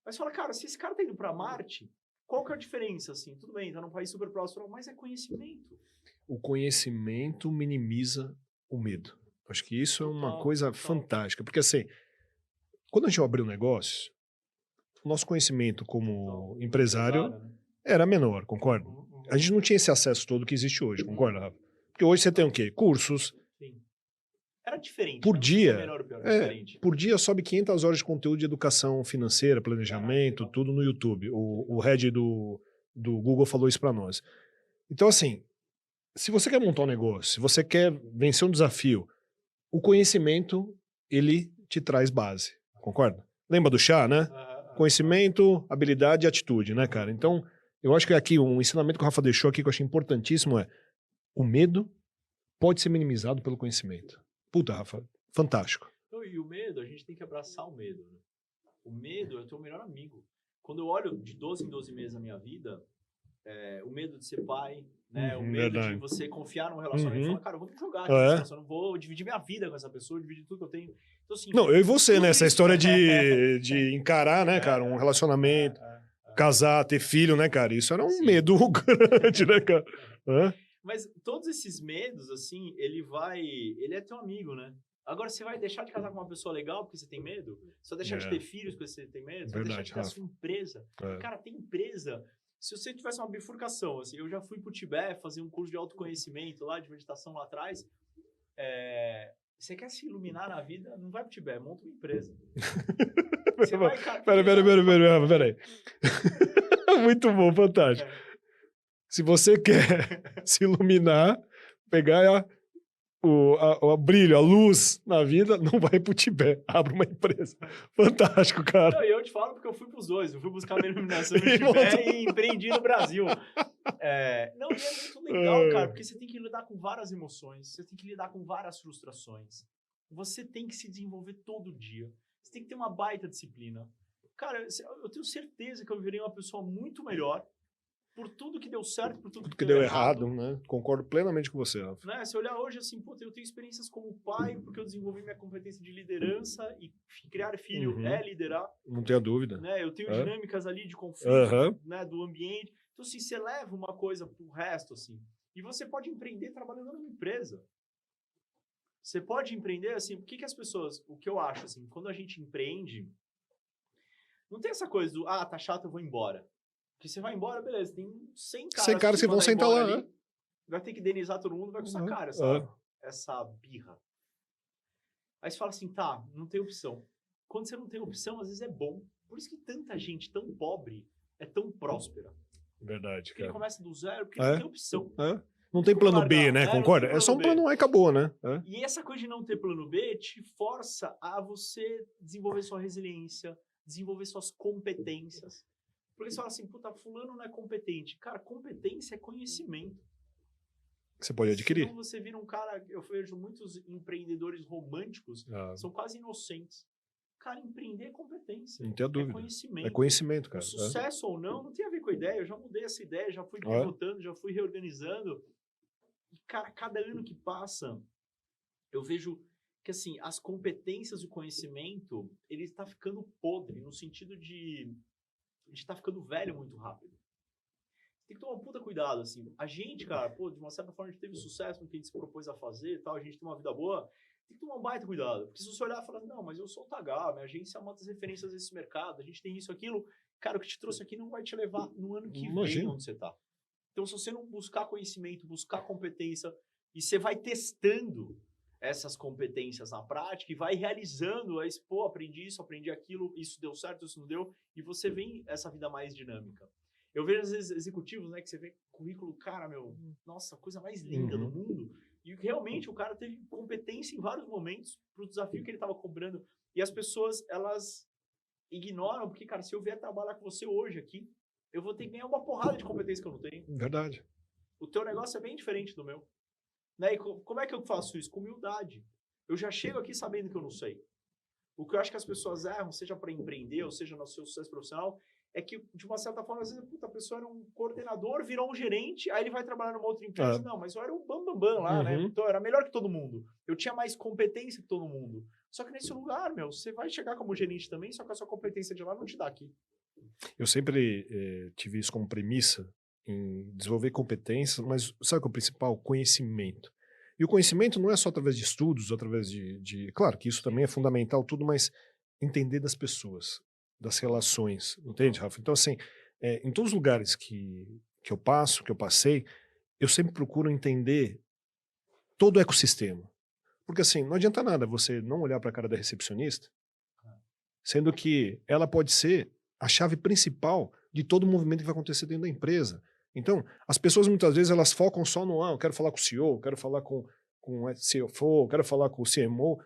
Mas fala, cara, se esse cara tá indo pra Marte, qual que é a diferença, assim? Tudo bem, tá num país super próximo, mas é conhecimento. O conhecimento minimiza o medo. Acho que isso é uma coisa fantástica. Porque, assim, quando a gente abriu o negócio, o nosso conhecimento como empresário era menor, concorda? A gente não tinha esse acesso todo que existe hoje, concorda, Rafa? Porque hoje você tem o quê? Cursos. Sim. Era diferente. Por dia. Melhor ou pior, diferente. Por dia sobe 500 horas de conteúdo de educação financeira, planejamento, tudo no YouTube. O head do Google falou isso para nós. Então, assim, se você quer montar um negócio, se você quer vencer um desafio, o conhecimento, ele te traz base, concorda? Lembra do chá, né? Conhecimento, habilidade e atitude, né, cara? Então, eu acho que aqui um ensinamento que o Rafa deixou aqui que eu achei importantíssimo é o medo pode ser minimizado pelo conhecimento. Puta, Rafa, fantástico. E o medo, a gente tem que abraçar o medo, né? O medo é o teu melhor amigo. Quando eu olho de 12 em 12 meses da minha vida, o medo de ser pai, né? O medo verdade. de você confiar num relacionamento e falar, cara, eu vou jogar aqui, eu não vou dividir minha vida com essa pessoa, dividir tudo que eu tenho. Então, assim, não, eu e você, né? Essa história de encarar, né, cara, um relacionamento, casar, ter filho, né, cara? Isso era um medo grande, né, cara? Mas todos esses medos, assim, ele é teu amigo, né? Agora, você vai deixar de casar com uma pessoa legal porque você tem medo? Você vai deixar de ter filhos porque você tem medo? Você vai deixar de ter a sua empresa? Cara, tem empresa. Se você tivesse uma bifurcação, assim, eu já fui pro Tibete fazer um curso de autoconhecimento lá, de meditação lá atrás. Você quer se iluminar na vida? Não vai pro Tibete, monta uma empresa. Você vai, cara... Peraí. Muito bom, fantástico. Se você quer se iluminar, pegar o brilho, a luz na vida, não vai pro Tibete, abre uma empresa. Fantástico, cara. Não, e eu te falo porque eu fui pros dois. Eu fui buscar minha iluminação no Tibete e empreendi no Brasil. Não, e é muito legal, cara, porque você tem que lidar com várias emoções, você tem que lidar com várias frustrações. Você tem que se desenvolver todo dia. Você tem que ter uma baita disciplina. Cara, eu tenho certeza que eu virei uma pessoa muito melhor por tudo que deu certo, por tudo que deu errado, né? Concordo plenamente com você, Rafa. Né? Se olhar hoje assim, pô, eu tenho experiências como pai, porque eu desenvolvi minha competência de liderança e criar filho é liderar. Não tenha dúvida. Né? Eu tenho dinâmicas ali de conflito, né, do ambiente. Então, assim, você leva uma coisa pro resto, assim. E você pode empreender trabalhando numa empresa. Você pode empreender, assim, o que as pessoas... O que eu acho, assim, quando a gente empreende, não tem essa coisa do, tá chato, eu vou embora. Porque você vai embora, beleza, tem 100 caras... 100 caras que vão sentar lá, ali, vai ter que indenizar todo mundo, vai custar caro essa birra. Aí você fala assim, tá, não tem opção. Quando você não tem opção, às vezes é bom. Por isso que tanta gente tão pobre é tão próspera. Verdade, porque ele começa do zero, porque não tem opção. Não tem plano B, né? Concorda? É só um plano A e acabou, né? E essa coisa de não ter plano B te força a você desenvolver sua resiliência, desenvolver suas competências. Porque você fala assim, puta, fulano não é competente. Cara, competência é conhecimento. Você pode adquirir. Então você vira um cara, eu vejo muitos empreendedores românticos, são quase inocentes. Cara, empreender é competência. Não tenha dúvida. É conhecimento. É conhecimento, cara. O sucesso ou não tem a ver com a ideia. Eu já mudei essa ideia, já fui pivotando, já fui reorganizando. E, cara, cada ano que passa, eu vejo que, assim, as competências e o conhecimento, ele está ficando podre, no sentido de estar ficando velho muito rápido. Tem que tomar um puta cuidado, assim. A gente, cara, pô, de uma certa forma, a gente teve sucesso no que a gente se propôs a fazer e tal, a gente tem uma vida boa, tem que tomar um baita cuidado. Porque se você olhar e falar, não, mas eu sou o Tagar, minha agência é uma das referências desse mercado, a gente tem isso, aquilo, cara, o que te trouxe aqui não vai te levar no ano que vem onde você tá. Então, se você não buscar conhecimento, buscar competência, e você vai testando essas competências na prática e vai realizando, aí, pô, aprendi isso, aprendi aquilo, isso deu certo, isso não deu, e você vem essa vida mais dinâmica. Eu vejo, às vezes, executivos, né, que você vê currículo, cara, nossa, coisa mais linda do mundo, e realmente o cara teve competência em vários momentos pro desafio que ele estava cobrando, e as pessoas, elas ignoram, porque, cara, se eu vier trabalhar com você hoje aqui, eu vou ter que ganhar uma porrada de competência que eu não tenho. Verdade. O teu negócio é bem diferente do meu. Né? E como é que eu faço isso? Com humildade. Eu já chego aqui sabendo que eu não sei. O que eu acho que as pessoas erram, seja para empreender, ou seja no seu sucesso profissional, é que, de uma certa forma, às vezes, a pessoa era um coordenador, virou um gerente, aí ele vai trabalhar numa outra empresa. Não, mas eu era o bambambam lá, né? Então, eu era melhor que todo mundo. Eu tinha mais competência que todo mundo. Só que nesse lugar, você vai chegar como gerente também, só que a sua competência de lá não te dá aqui. Eu sempre tive isso como premissa, em desenvolver competências, mas sabe o que é o principal? Conhecimento. E o conhecimento não é só através de estudos, através claro que isso também é fundamental, tudo, mas entender das pessoas, das relações, entende, Rafa? Então, assim, em todos os lugares que eu passo, que eu passei, eu sempre procuro entender todo o ecossistema. Porque, assim, não adianta nada você não olhar para a cara da recepcionista, sendo que ela pode ser a chave principal de todo o movimento que vai acontecer dentro da empresa. Então, as pessoas muitas vezes elas focam só no, eu quero falar com o CEO, eu quero falar com o CFO, eu quero falar com o CMO,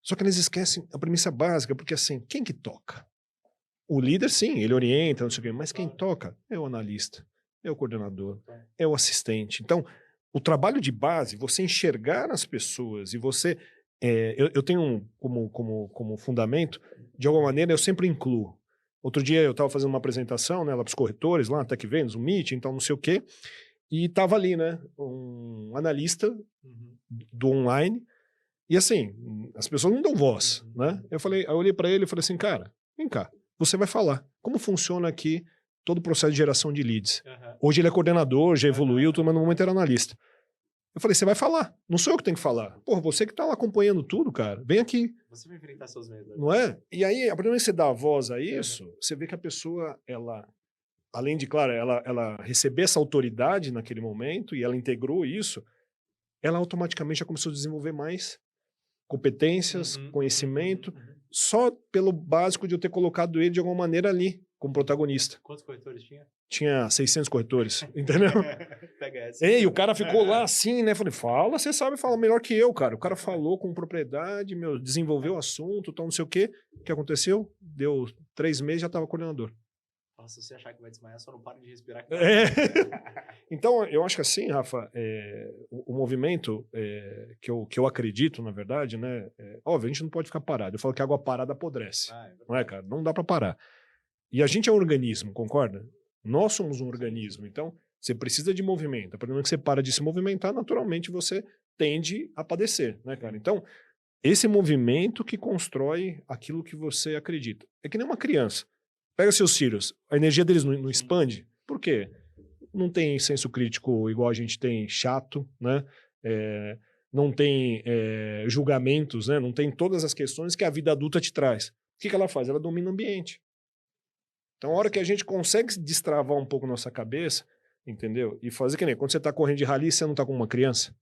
só que eles esquecem a premissa básica, porque assim, quem que toca? O líder, sim, ele orienta, não sei o quê, mas quem toca é o analista, é o coordenador, é o assistente. Então, o trabalho de base, você enxergar as pessoas e você... eu tenho como fundamento, de alguma maneira, eu sempre incluo. Outro dia eu estava fazendo uma apresentação, né, lá para os corretores, lá na Tech Vendas, um meeting, então não sei o quê, e estava ali, né, um analista do online, e assim, as pessoas não dão voz, né? Eu olhei para ele e falei assim, cara, vem cá, você vai falar como funciona aqui todo o processo de geração de leads. Hoje ele é coordenador, já evoluiu, tudo, mas no momento era analista. Eu falei, você vai falar, não sou eu que tenho que falar. Porra, você que tá lá acompanhando tudo, cara, vem aqui. Você vai enfrentar seus medos. Não é? E aí, a partir do momento que você dá a voz a isso, você vê que a pessoa, ela, além de, claro, ela receber essa autoridade naquele momento, e ela integrou isso, ela automaticamente já começou a desenvolver mais competências, conhecimento, só pelo básico de eu ter colocado ele de alguma maneira ali, como protagonista. Quantos corretores tinha? Tinha 600 corretores, entendeu? Pega essa. Ei, o cara ficou lá assim, né? Falei, fala, você sabe falar melhor que eu, cara. O cara falou com propriedade, desenvolveu o assunto, tal, não sei o quê. O que aconteceu? Deu 3 meses, já estava coordenador. Nossa, se você achar que vai desmaiar, só não para de respirar. Então, eu acho que assim, Rafa, o movimento que eu acredito, na verdade, né? Óbvio, a gente não pode ficar parado. Eu falo que a água parada apodrece. Não é, cara? Não dá para parar. E a gente é um organismo, concorda? Nós somos um organismo, então você precisa de movimento. A partir do momento que você para de se movimentar, naturalmente você tende a padecer, né, cara? Então, esse movimento que constrói aquilo que você acredita. É que nem uma criança. Pega seus filhos, a energia deles não expande. Por quê? Não tem senso crítico igual a gente tem, chato, né? Não tem julgamentos, né? Não tem todas as questões que a vida adulta te traz. O que ela faz? Ela domina o ambiente. Então, a hora que a gente consegue destravar um pouco nossa cabeça, entendeu? E fazer que nem quando você tá correndo de rally, você não tá com uma criança?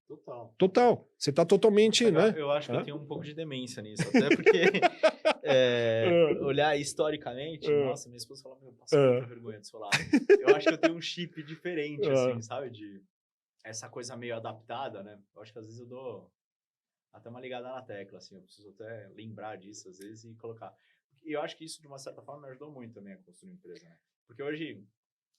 Total. Você tá totalmente, né? Eu acho que eu tenho um pouco de demência nisso. Até porque olhar historicamente, nossa, minha esposa fala, meu, passa muita vergonha do seu lado. Eu acho que eu tenho um chip diferente, assim, sabe? De essa coisa meio adaptada, né? Eu acho que às vezes eu dou até uma ligada na tecla, assim. Eu preciso até lembrar disso, às vezes, e colocar. E eu acho que isso, de uma certa forma, me ajudou muito também a construir uma empresa, né? Porque hoje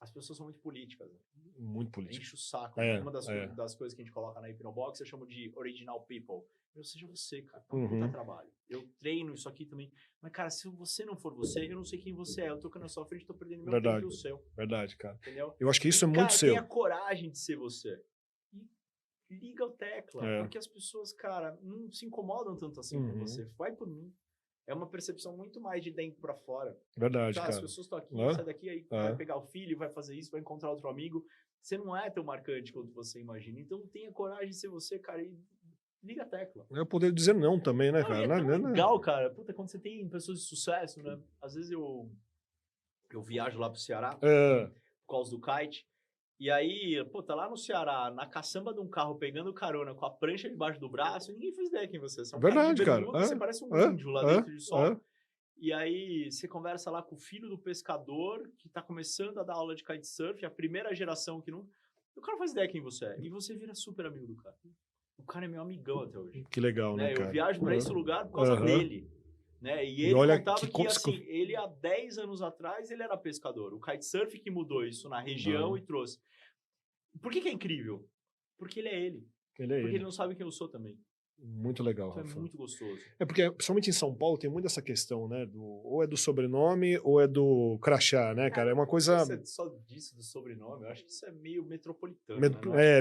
as pessoas são muito políticas, né? Muito políticas. Enche o saco. Uma das coisas que a gente coloca na Hipnobox, eu chamo de original people. Eu seja você, cara. É um puta trabalho. Eu treino isso aqui também. Mas, cara, se você não for você, eu não sei quem você é. Eu tô aqui na sua frente, tô perdendo meu tempo e o seu. Verdade, cara. Entendeu? Eu acho que isso é muito seu. Tenha coragem de ser você. E liga o tecla. Porque as pessoas, cara, não se incomodam tanto assim com você. Vai por mim. É uma percepção muito mais de dentro pra fora. Verdade, cara. As pessoas estão aqui, sai daqui, aí vai pegar o filho, vai fazer isso, vai encontrar outro amigo. Você não é tão marcante quanto você imagina. Então tenha coragem de ser você, cara, e liga a tecla. É o poder dizer não também, né, cara? É tão legal, cara. Puta, quando você tem pessoas de sucesso, né? Às vezes eu viajo lá pro Ceará, por causa do kite. E aí, pô, tá lá no Ceará, na caçamba de um carro, pegando carona com a prancha debaixo do braço, e ninguém faz ideia quem você é. Você é um verdade, cara de bermuda, cara. você parece um índio lá dentro de sol. E aí, você conversa lá com o filho do pescador, que tá começando a dar aula de kitesurf, a primeira geração que não... O cara não faz ideia quem você é. E você vira super amigo do cara. O cara é meu amigão até hoje. Que legal, né, cara? Eu viajo pra esse lugar por causa dele. Né? E ele contava que assim, ele há 10 anos atrás, ele era pescador. O kitesurf que mudou isso na região e trouxe. Por que é incrível? Porque ele é ele. Porque ele não sabe quem eu sou também. Muito legal, então Rafa. É muito gostoso. É porque, principalmente em São Paulo, tem muito essa questão, né? Ou é do sobrenome, ou é do crachá, né, cara? É uma coisa... Não sei se é só disso, do sobrenome. Eu acho que isso é meio metropolitano.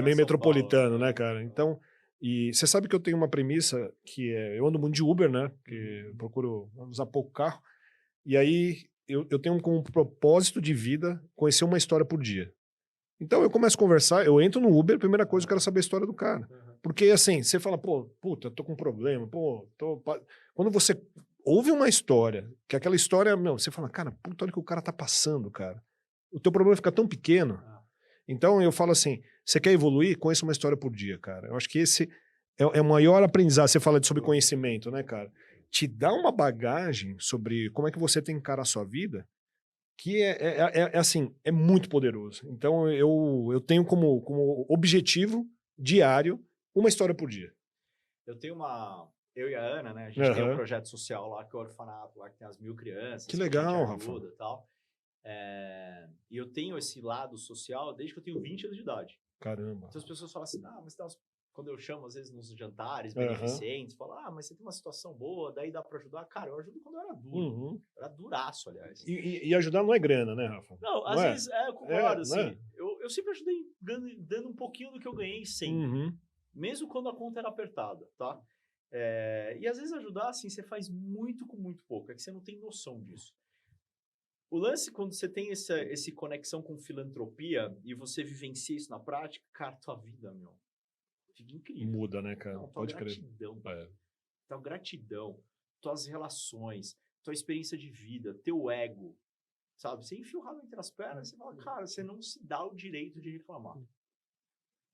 Meio metropolitano, né, cara? Então, e você sabe que eu tenho uma premissa que é... Eu ando muito de Uber, né? Porque eu procuro usar pouco carro. E aí, eu tenho como propósito de vida conhecer uma história por dia. Então eu começo a conversar, eu entro no Uber, primeira coisa eu quero saber a história do cara. Porque assim, você fala, pô, puta, tô com um problema, Quando você ouve uma história, que aquela história, você fala, cara, puta, olha o que o cara tá passando, cara. O teu problema fica tão pequeno. Então eu falo assim, você quer evoluir? Conheça uma história por dia, cara. Eu acho que esse é o maior aprendizado. Você fala sobre conhecimento, né, cara? Te dá uma bagagem sobre como é que você tem que encarar a sua vida, que assim, é muito poderoso. Então eu tenho como objetivo diário uma história por dia. Eu e a Ana, né, a gente tem um projeto social lá, que é o orfanato, lá que tem as 1000 crianças. Que legal, Rafa. E tal. E eu tenho esse lado social desde que eu tenho 20 anos de idade. Caramba. Então as pessoas falam assim, mas tem quando eu chamo, às vezes, nos jantares beneficentes, falam, mas você tem uma situação boa, daí dá pra ajudar. Cara, eu ajudo quando eu era duro. Era duraço, aliás. E ajudar não é grana, né, Rafa? Não, às vezes, eu concordo, assim. Eu sempre ajudei dando um pouquinho do que eu ganhei sempre. Mesmo quando a conta era apertada, tá? E às vezes ajudar, assim, você faz muito com muito pouco. É que você não tem noção disso. O lance, quando você tem essa conexão com filantropia e você vivencia isso na prática, cara, tua vida, meu, fica incrível. Muda, né, cara? Não, Pode crer. Tua gratidão, tuas relações, tua experiência de vida, teu ego, sabe? Você enfia o rabo entre as pernas e você fala, cara, você não se dá o direito de reclamar.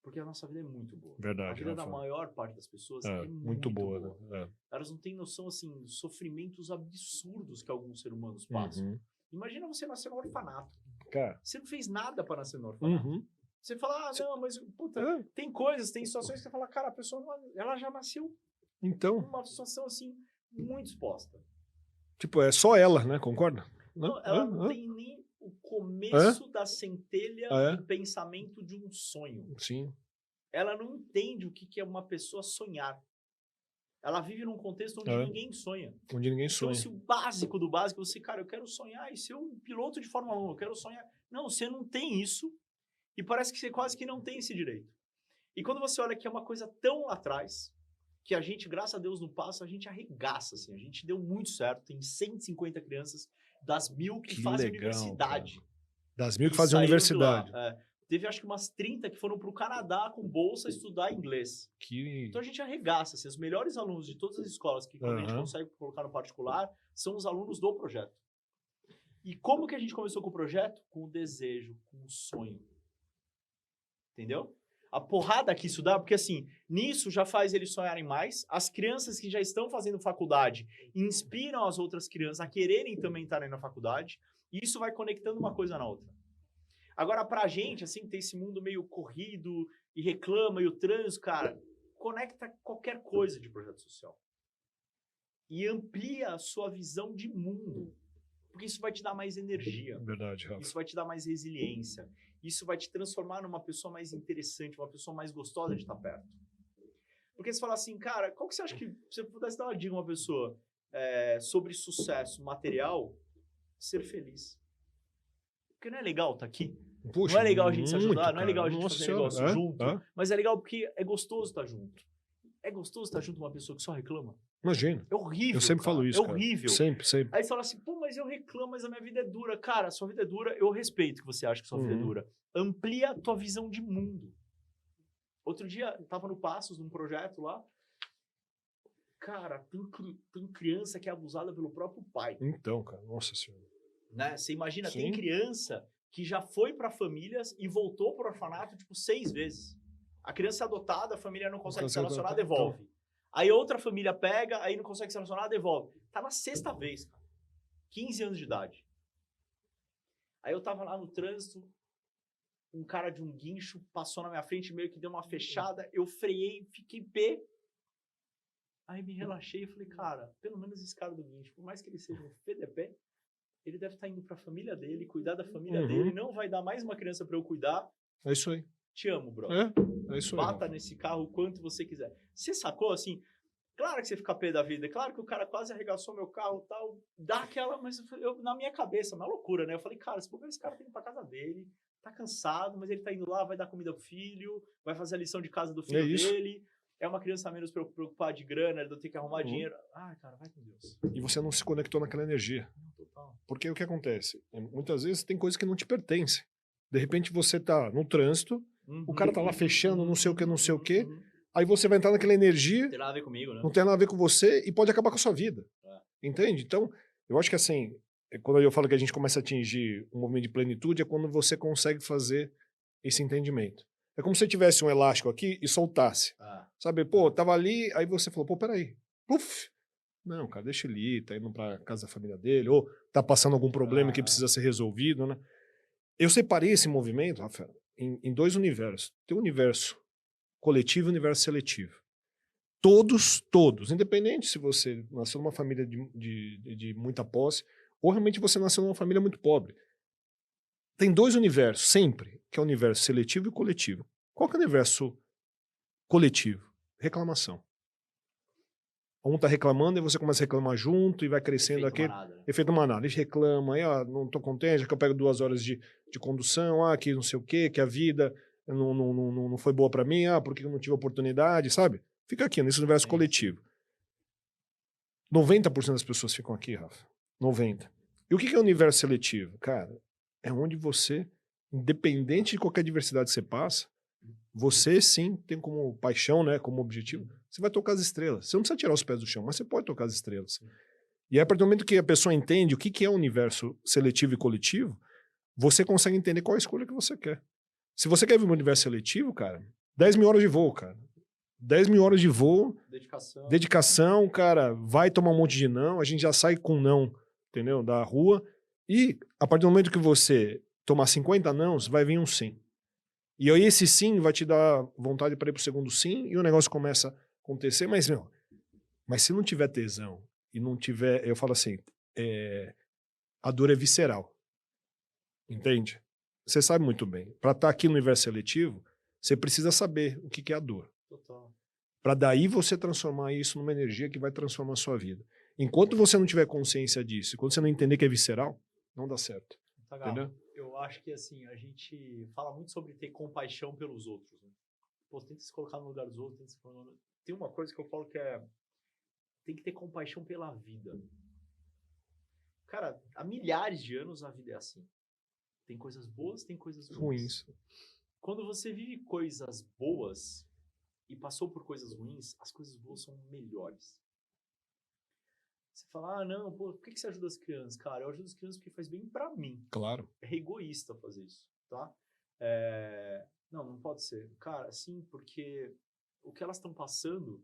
Porque a nossa vida é muito boa. Verdade. A vida da maior parte das pessoas é muito boa. Né? Elas não têm noção, assim, dos sofrimentos absurdos que alguns seres humanos passam. Imagina você nascer no orfanato. Cara. Você não fez nada para nascer no orfanato. Você fala, não, mas puta, tem coisas, tem situações que você fala, cara, a pessoa ela já nasceu numa situação assim, muito exposta. Tipo, é só ela, né? Concorda? Não, ela não tem nem o começo da centelha do pensamento de um sonho. Sim. Ela não entende o que é uma pessoa sonhar. Ela vive num contexto onde ninguém sonha. Onde ninguém sonha. Então, se o básico do básico, você, cara, eu quero sonhar e ser um piloto de Fórmula 1, eu quero sonhar. Não, você não tem isso e parece que você quase que não tem esse direito. E quando você olha que é uma coisa tão lá atrás, que a gente, graças a Deus, no passo, a gente arregaça, assim. A gente deu muito certo. Tem 150 crianças das 1000 que fazem universidade. Cara. Das 1000 que fazem universidade. Teve, acho que umas 30 que foram para o Canadá com bolsa estudar inglês. Então a gente arregaça. Assim, os melhores alunos de todas as escolas que quando a gente consegue colocar no particular são os alunos do projeto. E como que a gente começou com o projeto? Com o desejo, com o sonho. Entendeu? A porrada que isso dá, porque assim, nisso já faz eles sonharem mais. As crianças que já estão fazendo faculdade inspiram as outras crianças a quererem também estarem na faculdade. E isso vai conectando uma coisa na outra. Agora, pra gente, assim, tem esse mundo meio corrido e reclama, e o trânsito, cara, conecta qualquer coisa de projeto social. E amplia a sua visão de mundo. Porque isso vai te dar mais energia. Verdade, Rafa. Isso vai te dar mais resiliência. Isso vai te transformar numa pessoa mais interessante, uma pessoa mais gostosa de estar perto. Porque você fala assim, cara, qual que você acha que, se você pudesse dar uma dica a uma pessoa sobre sucesso material, ser feliz. Porque não é legal estar aqui? Puxa, não é legal a gente se ajudar? muito, não é legal a gente Nossa fazer negócio junto? É? Mas é legal porque é gostoso estar junto. É gostoso estar junto com uma pessoa que só reclama? Imagina. É horrível, eu sempre falo isso, É horrível. Sempre. Aí você fala assim, pô, mas eu reclamo, mas a minha vida é dura. Cara, sua vida é dura, eu respeito que você acha que sua vida é dura. Amplia a tua visão de mundo. Outro dia, eu tava no Passos, num projeto lá. Cara, tem criança que é abusada pelo próprio pai. Então, cara, nossa senhora. Né? Você imagina, Sim. tem criança que já foi para famílias e voltou pro orfanato, tipo, 6 vezes. A criança é adotada, a família não consegue se relacionar, devolve. Aí outra família pega, aí não consegue se relacionar, devolve. Tá na 6ª vez, cara. 15 anos de idade. Aí eu tava lá no trânsito, um cara de um guincho passou na minha frente, meio que deu uma fechada, eu freiei, fiquei pé. Aí me relaxei e falei, cara, pelo menos esse cara do guincho, por mais que ele seja um FDP, ele deve estar indo pra família dele, cuidar da família dele, não vai dar mais uma criança pra eu cuidar. É isso aí. Te amo, brother. É isso aí. Bata nesse carro o quanto você quiser. Você sacou, assim, claro que você fica pé da vida, claro que o cara quase arregaçou meu carro e tal, dá aquela, mas eu, na minha cabeça, uma loucura, né? Eu falei, cara, esse cara tá indo pra casa dele, tá cansado, mas ele tá indo lá, vai dar comida pro filho, vai fazer a lição de casa do filho dele. É uma criança menos preocupada de grana, ele não tem que arrumar dinheiro. Ah, cara, vai com Deus. E você não se conectou naquela energia. Total. Porque o que acontece? Muitas vezes tem coisas que não te pertencem. De repente você tá no trânsito, o cara tá lá fechando, não sei o que, aí você vai entrar naquela energia. Não tem nada a ver comigo, né? Não tem nada a ver com você e pode acabar com a sua vida. Entende? Então, eu acho que assim, quando eu falo que a gente começa a atingir um movimento de plenitude, é quando você consegue fazer esse entendimento. É como se você tivesse um elástico aqui e soltasse. Sabe, pô, tava ali, aí você falou, pô, peraí. Puf! Não, cara, deixa ele ir, tá indo pra casa da família dele, ou tá passando algum problema que precisa ser resolvido, né? Eu separei esse movimento, Rafael, em 2 universos. Tem o universo coletivo e o universo seletivo. Todos, independente se você nasceu numa família de muita posse, ou realmente você nasceu numa família muito pobre. Tem 2 universos, sempre, que é o universo seletivo e coletivo. Qual que é o universo coletivo? Reclamação. Um tá reclamando e você começa a reclamar junto e vai crescendo aquele efeito manada. Eles reclamam, aí, não tô contente, que eu pego 2 horas de condução, que não sei o quê, que a vida não foi boa pra mim, porque eu não tive oportunidade, sabe? Fica aqui, nesse universo coletivo. 90% das pessoas ficam aqui, Rafa. 90%. E o que é o universo seletivo? Cara, é onde você, independente de qualquer diversidade que você passa, você sim tem como paixão, né, como objetivo, você vai tocar as estrelas. Você não precisa tirar os pés do chão, mas você pode tocar as estrelas. E aí, a partir do momento que a pessoa entende o que é o universo seletivo e coletivo, você consegue entender qual a escolha que você quer. Se você quer viver um universo seletivo, cara, 10 mil horas de voo, cara. 10 mil horas de voo. Dedicação, cara, vai tomar um monte de não, a gente já sai com não, entendeu? Da rua. E a partir do momento que você tomar 50 nãos, vai vir um sim. E aí esse sim vai te dar vontade para ir pro segundo sim e o negócio começa a acontecer. Mas, mas se não tiver tesão e não tiver... Eu falo assim, a dor é visceral. Entende? Você sabe muito bem. Para estar aqui no universo seletivo, você precisa saber o que é a dor. Total. Para daí você transformar isso numa energia que vai transformar a sua vida. Enquanto você não tiver consciência disso, quando você não entender que é visceral, não dá certo. Tá, entendeu? Eu acho que, assim, a gente fala muito sobre ter compaixão pelos outros, né? Pô, tenta se colocar no lugar dos outros. Tem uma coisa que eu falo que tem que ter compaixão pela vida. Cara, há milhares de anos a vida é assim. Tem coisas boas, tem coisas ruins. Quando você vive coisas boas e passou por coisas ruins, as coisas boas são melhores. Você fala, não, pô, por que você ajuda as crianças? Cara, eu ajudo as crianças porque faz bem pra mim. Claro. É egoísta fazer isso, tá? Não pode ser. Cara, sim, porque o que elas estão passando,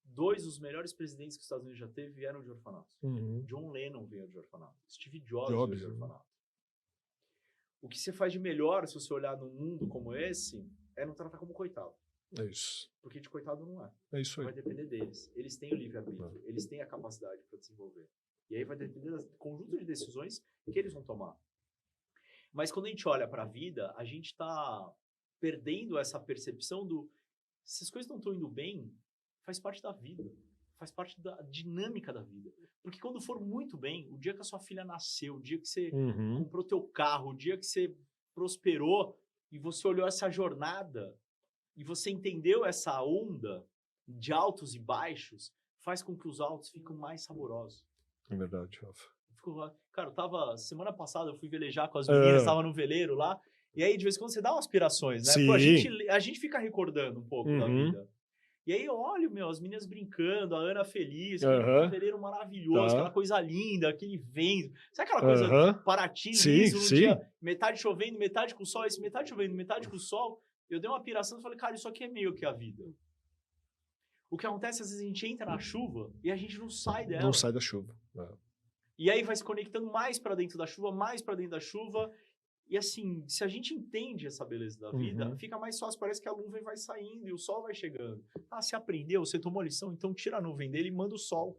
2 dos melhores presidentes que os Estados Unidos já teve vieram de orfanato. John Lennon veio de orfanato. Steve Jobs veio de orfanato. O que você faz de melhor, se você olhar num mundo como esse, é não tratar como coitado. É isso. Porque de coitado não é. É isso aí. Vai depender deles. Eles têm o livre-arbítrio. Eles têm a capacidade para desenvolver. E aí vai depender do conjunto de decisões que eles vão tomar. Mas quando a gente olha para a vida, a gente está perdendo essa percepção se as coisas não estão indo bem, faz parte da vida. Faz parte da dinâmica da vida. Porque quando for muito bem, o dia que a sua filha nasceu, o dia que você comprou teu carro, o dia que você prosperou e você olhou essa jornada e você entendeu essa onda de altos e baixos, faz com que os altos fiquem mais saborosos. É verdade, Rafa. Cara, semana passada eu fui velejar com as meninas, estava no veleiro lá, e aí de vez em quando você dá umas aspirações, né? Sim. Pô, a gente fica recordando um pouco da vida. E aí eu olho, as meninas brincando, a Ana feliz, aquele veleiro maravilhoso, aquela coisa linda, aquele vento. Sabe aquela coisa Paraty, liso, no dia, metade chovendo, metade com sol, metade chovendo, metade com sol. Eu dei uma piração e falei, cara, isso aqui é meio que a vida. O que acontece, às vezes a gente entra na chuva e a gente não sai dela. Não sai da chuva. E aí vai se conectando mais pra dentro da chuva, mais pra dentro da chuva. E assim, se a gente entende essa beleza da vida, fica mais fácil, parece que a nuvem vai saindo e o sol vai chegando. Você aprendeu, você tomou lição, então tira a nuvem dele e manda o sol.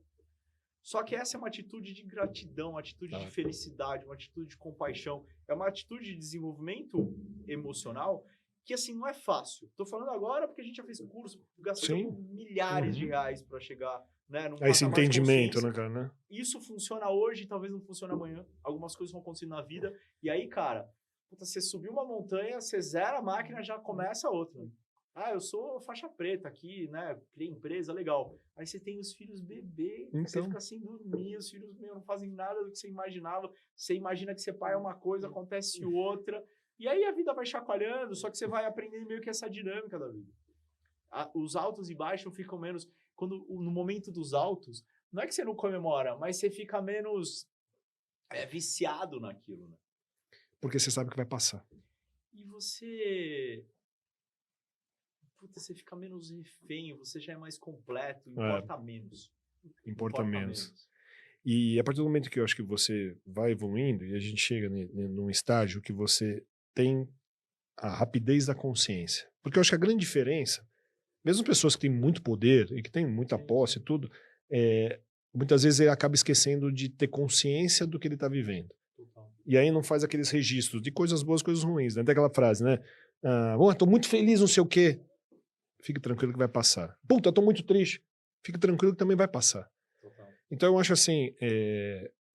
Só que essa é uma atitude de gratidão, uma atitude de felicidade, uma atitude de compaixão. É uma atitude de desenvolvimento emocional que, assim, não é fácil. Tô falando agora porque a gente já fez curso, gastamos milhares de reais para chegar, né, num esse entendimento, né, cara, né? Isso funciona hoje, talvez não funcione amanhã. Algumas coisas vão acontecer na vida. E aí, cara, você subiu uma montanha, você zera a máquina, já começa outra. Eu sou faixa preta aqui, né? Criei empresa, legal. Aí você tem os filhos bebê, você fica sem dormir, os filhos não fazem nada do que você imaginava. Você imagina que ser pai é uma coisa, acontece outra. E aí a vida vai chacoalhando, só que você vai aprendendo meio que essa dinâmica da vida. Os altos e baixos ficam menos... no momento dos altos, não é que você não comemora, mas você fica menos viciado naquilo, né? Porque você sabe que vai passar. E você fica menos refém, você já é mais completo, importa menos. Importa menos. E a partir do momento que eu acho que você vai evoluindo e a gente chega num estágio que você tem a rapidez da consciência. Porque eu acho que a grande diferença, mesmo pessoas que têm muito poder e que têm muita posse e tudo, muitas vezes ele acaba esquecendo de ter consciência do que ele está vivendo. E aí não faz aqueles registros de coisas boas, coisas ruins, né? Tem aquela frase, né? Tô muito feliz, não sei o quê. Fique tranquilo que vai passar. Puta, tô muito triste. Fique tranquilo que também vai passar. Total. Então eu acho assim,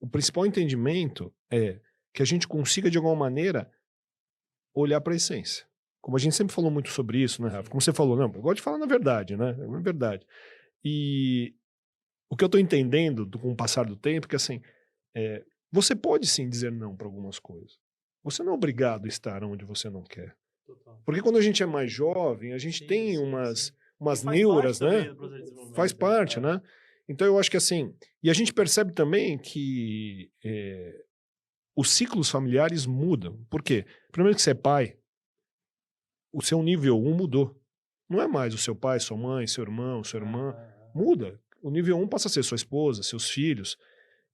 o principal entendimento é que a gente consiga de alguma maneira olhar para a essência. Como a gente sempre falou muito sobre isso, né, Rafa? Como você falou, não, eu gosto de falar na verdade, né? É verdade. E o que eu tô entendendo com o passar do tempo é que assim, você pode sim dizer não para algumas coisas. Você não é obrigado a estar onde você não quer. Total. Porque quando a gente é mais jovem, a gente tem umas neuras, né? Faz parte, né? Então eu acho que assim, e a gente percebe também que os ciclos familiares mudam. Por quê? Primeiro que você é pai, o seu nível 1 mudou. Não é mais o seu pai, sua mãe, seu irmão, sua irmã. Muda. O nível 1 passa a ser sua esposa, seus filhos.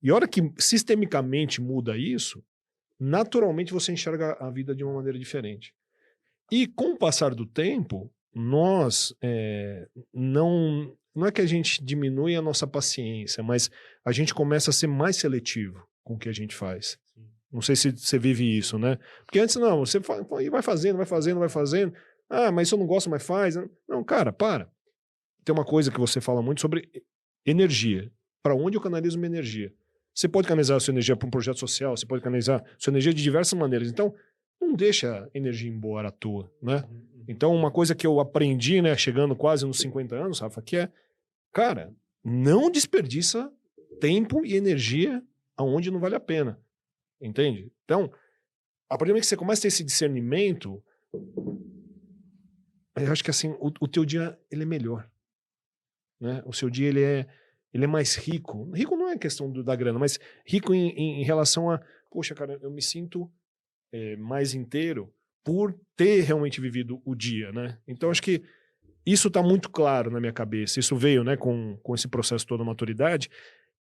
E a hora que sistemicamente muda isso, naturalmente você enxerga a vida de uma maneira diferente. E com o passar do tempo, nós não é que a gente diminui a nossa paciência, mas a gente começa a ser mais seletivo com o que a gente faz. Sim. Não sei se você vive isso, né? Porque antes não, você vai fazendo. Ah, mas isso eu não gosto, mas faz. Não, cara, para. Tem uma coisa que você fala muito sobre energia. Para onde eu canalizo minha energia? Você pode canalizar a sua energia para um projeto social, você pode canalizar a sua energia de diversas maneiras. Então, não deixa a energia embora à toa, né? Então, uma coisa que eu aprendi, né, chegando quase nos 50 anos, Rafa, que é, cara, não desperdiça tempo e energia aonde não vale a pena. Entende? Então, a partir do momento que você começa a ter esse discernimento, eu acho que assim, o teu dia, ele é melhor. Né? O seu dia, ele é mais rico. Rico não é questão da grana, mas rico em relação a, poxa, cara, eu me sinto mais inteiro por ter realmente vivido o dia, né? Então, acho que isso está muito claro na minha cabeça. Isso veio, né, com esse processo todo da maturidade.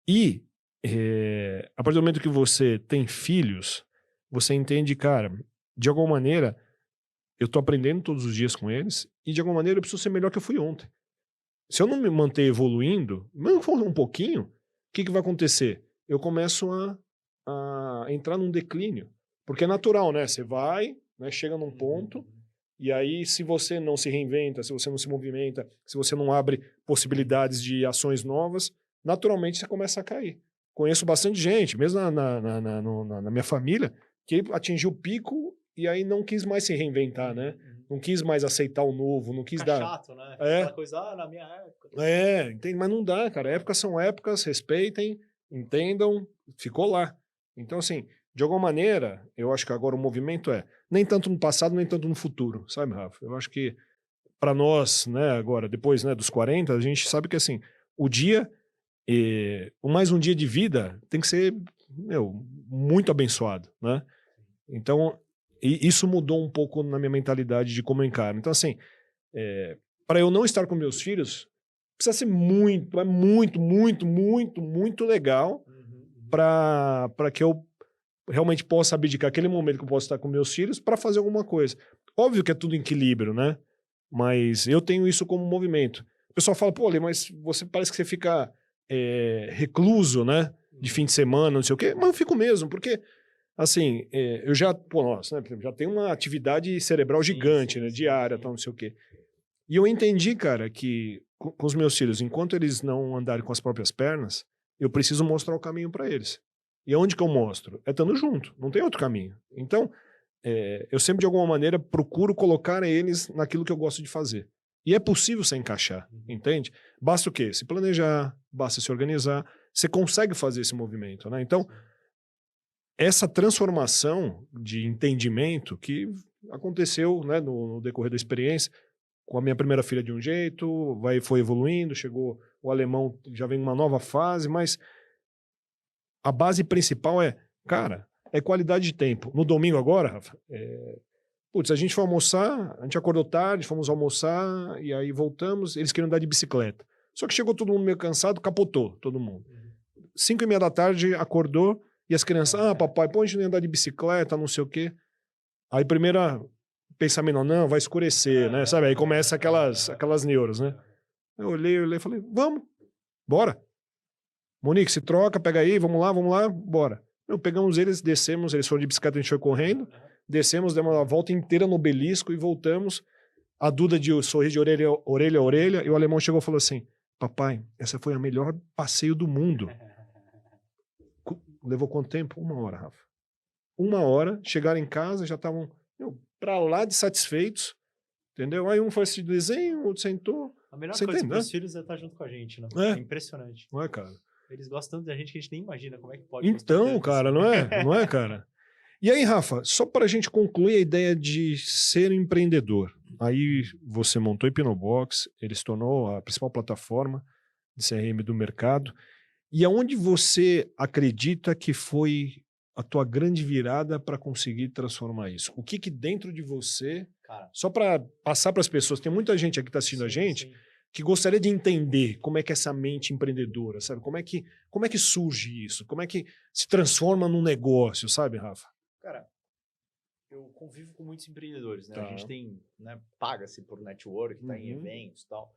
E a partir do momento que você tem filhos, você entende, cara, de alguma maneira, eu tô aprendendo todos os dias com eles e de alguma maneira eu preciso ser melhor que eu fui ontem. Se eu não me manter evoluindo, mesmo que for um pouquinho, o que vai acontecer? Eu começo a entrar num declínio. Porque é natural, né? Você vai, né, chega num ponto, e aí se você não se reinventa, se você não se movimenta, se você não abre possibilidades de ações novas, naturalmente você começa a cair. Conheço bastante gente, mesmo na minha família, que atingiu o pico e aí não quis mais se reinventar, né? Não quis mais aceitar o novo, não quis dar... chato, né? Aquela coisa, na minha época. Entende? Mas não dá, cara. Épocas são épocas, respeitem, entendam, ficou lá. Então, assim, de alguma maneira, eu acho que agora o movimento nem tanto no passado, nem tanto no futuro, sabe, Rafa? Eu acho que para nós, né, agora, depois, né, dos 40, a gente sabe que, assim, o dia, mais um dia de vida tem que ser, muito abençoado, né? Então, isso mudou um pouco na minha mentalidade de como eu encaro. Então, assim, para eu não estar com meus filhos, precisa ser muito legal para que eu realmente possa abdicar aquele momento que eu posso estar com meus filhos para fazer alguma coisa. Óbvio que é tudo em equilíbrio, né? Mas eu tenho isso como movimento. O pessoal fala, pô, Lê, mas você parece que você fica recluso, né? De fim de semana, não sei o quê. Mas eu fico mesmo, porque, assim, eu já, nossa, né? Por exemplo, já tenho uma atividade cerebral gigante, né? Diária, tal, não sei o quê. E eu entendi, cara, que com os meus filhos, enquanto eles não andarem com as próprias pernas, eu preciso mostrar o caminho para eles. E onde que eu mostro? É estando junto, não tem outro caminho. Então, eu sempre, de alguma maneira, procuro colocar eles naquilo que eu gosto de fazer. E é possível você encaixar, entende? Basta o quê? Se planejar, basta se organizar, você consegue fazer esse movimento, né? Então, essa transformação de entendimento que aconteceu, né, no decorrer da experiência, com a minha primeira filha de um jeito, foi evoluindo, chegou o alemão, já vem uma nova fase, mas a base principal cara, qualidade de tempo. No domingo agora, Rafa, a gente foi almoçar, a gente acordou tarde, fomos almoçar, e aí voltamos, eles queriam andar de bicicleta. Só que chegou todo mundo meio cansado, capotou todo mundo. 5:30 da tarde, acordou, e as crianças, papai, põe a gente andar de bicicleta, não sei o quê. Aí primeiro pensamento, não, vai escurecer, né, sabe? Aí começa aquelas neuras, né? Eu olhei e falei, vamos, bora. Monique, se troca, pega aí, vamos lá, bora. Pegamos eles, descemos, eles foram de bicicleta, a gente foi correndo, descemos, demos uma volta inteira no obelisco e voltamos. A Duda de sorriso de orelha a orelha, e o alemão chegou e falou assim, papai, essa foi a melhor passeio do mundo. Levou quanto tempo? 1 hora, Rafa. 1 hora, chegaram em casa, já estavam pra lá de satisfeitos, entendeu? Aí um foi assistir desenho, o outro sentou. A melhor Você coisa entende, para os filhos é estar junto com a gente, né? É. É impressionante. Não é, cara? Eles gostam tanto da gente que a gente nem imagina como é que pode. Então, cara, não é? Não é, cara? E aí, Rafa, só para a gente concluir a ideia de ser empreendedor. Aí você montou a Hipnobox, ele se tornou a principal plataforma de CRM do mercado. E aonde você acredita que foi a tua grande virada para conseguir transformar isso? O que dentro de você, cara, só para passar para as pessoas, tem muita gente aqui que está assistindo a gente, sim. que gostaria de entender como é que é essa mente empreendedora, sabe? Como é que surge isso? Como é que se transforma num negócio, sabe, Rafa? Cara, eu convivo com muitos empreendedores, né? Tá. A gente tem, né, paga-se por network, tá em eventos e tal.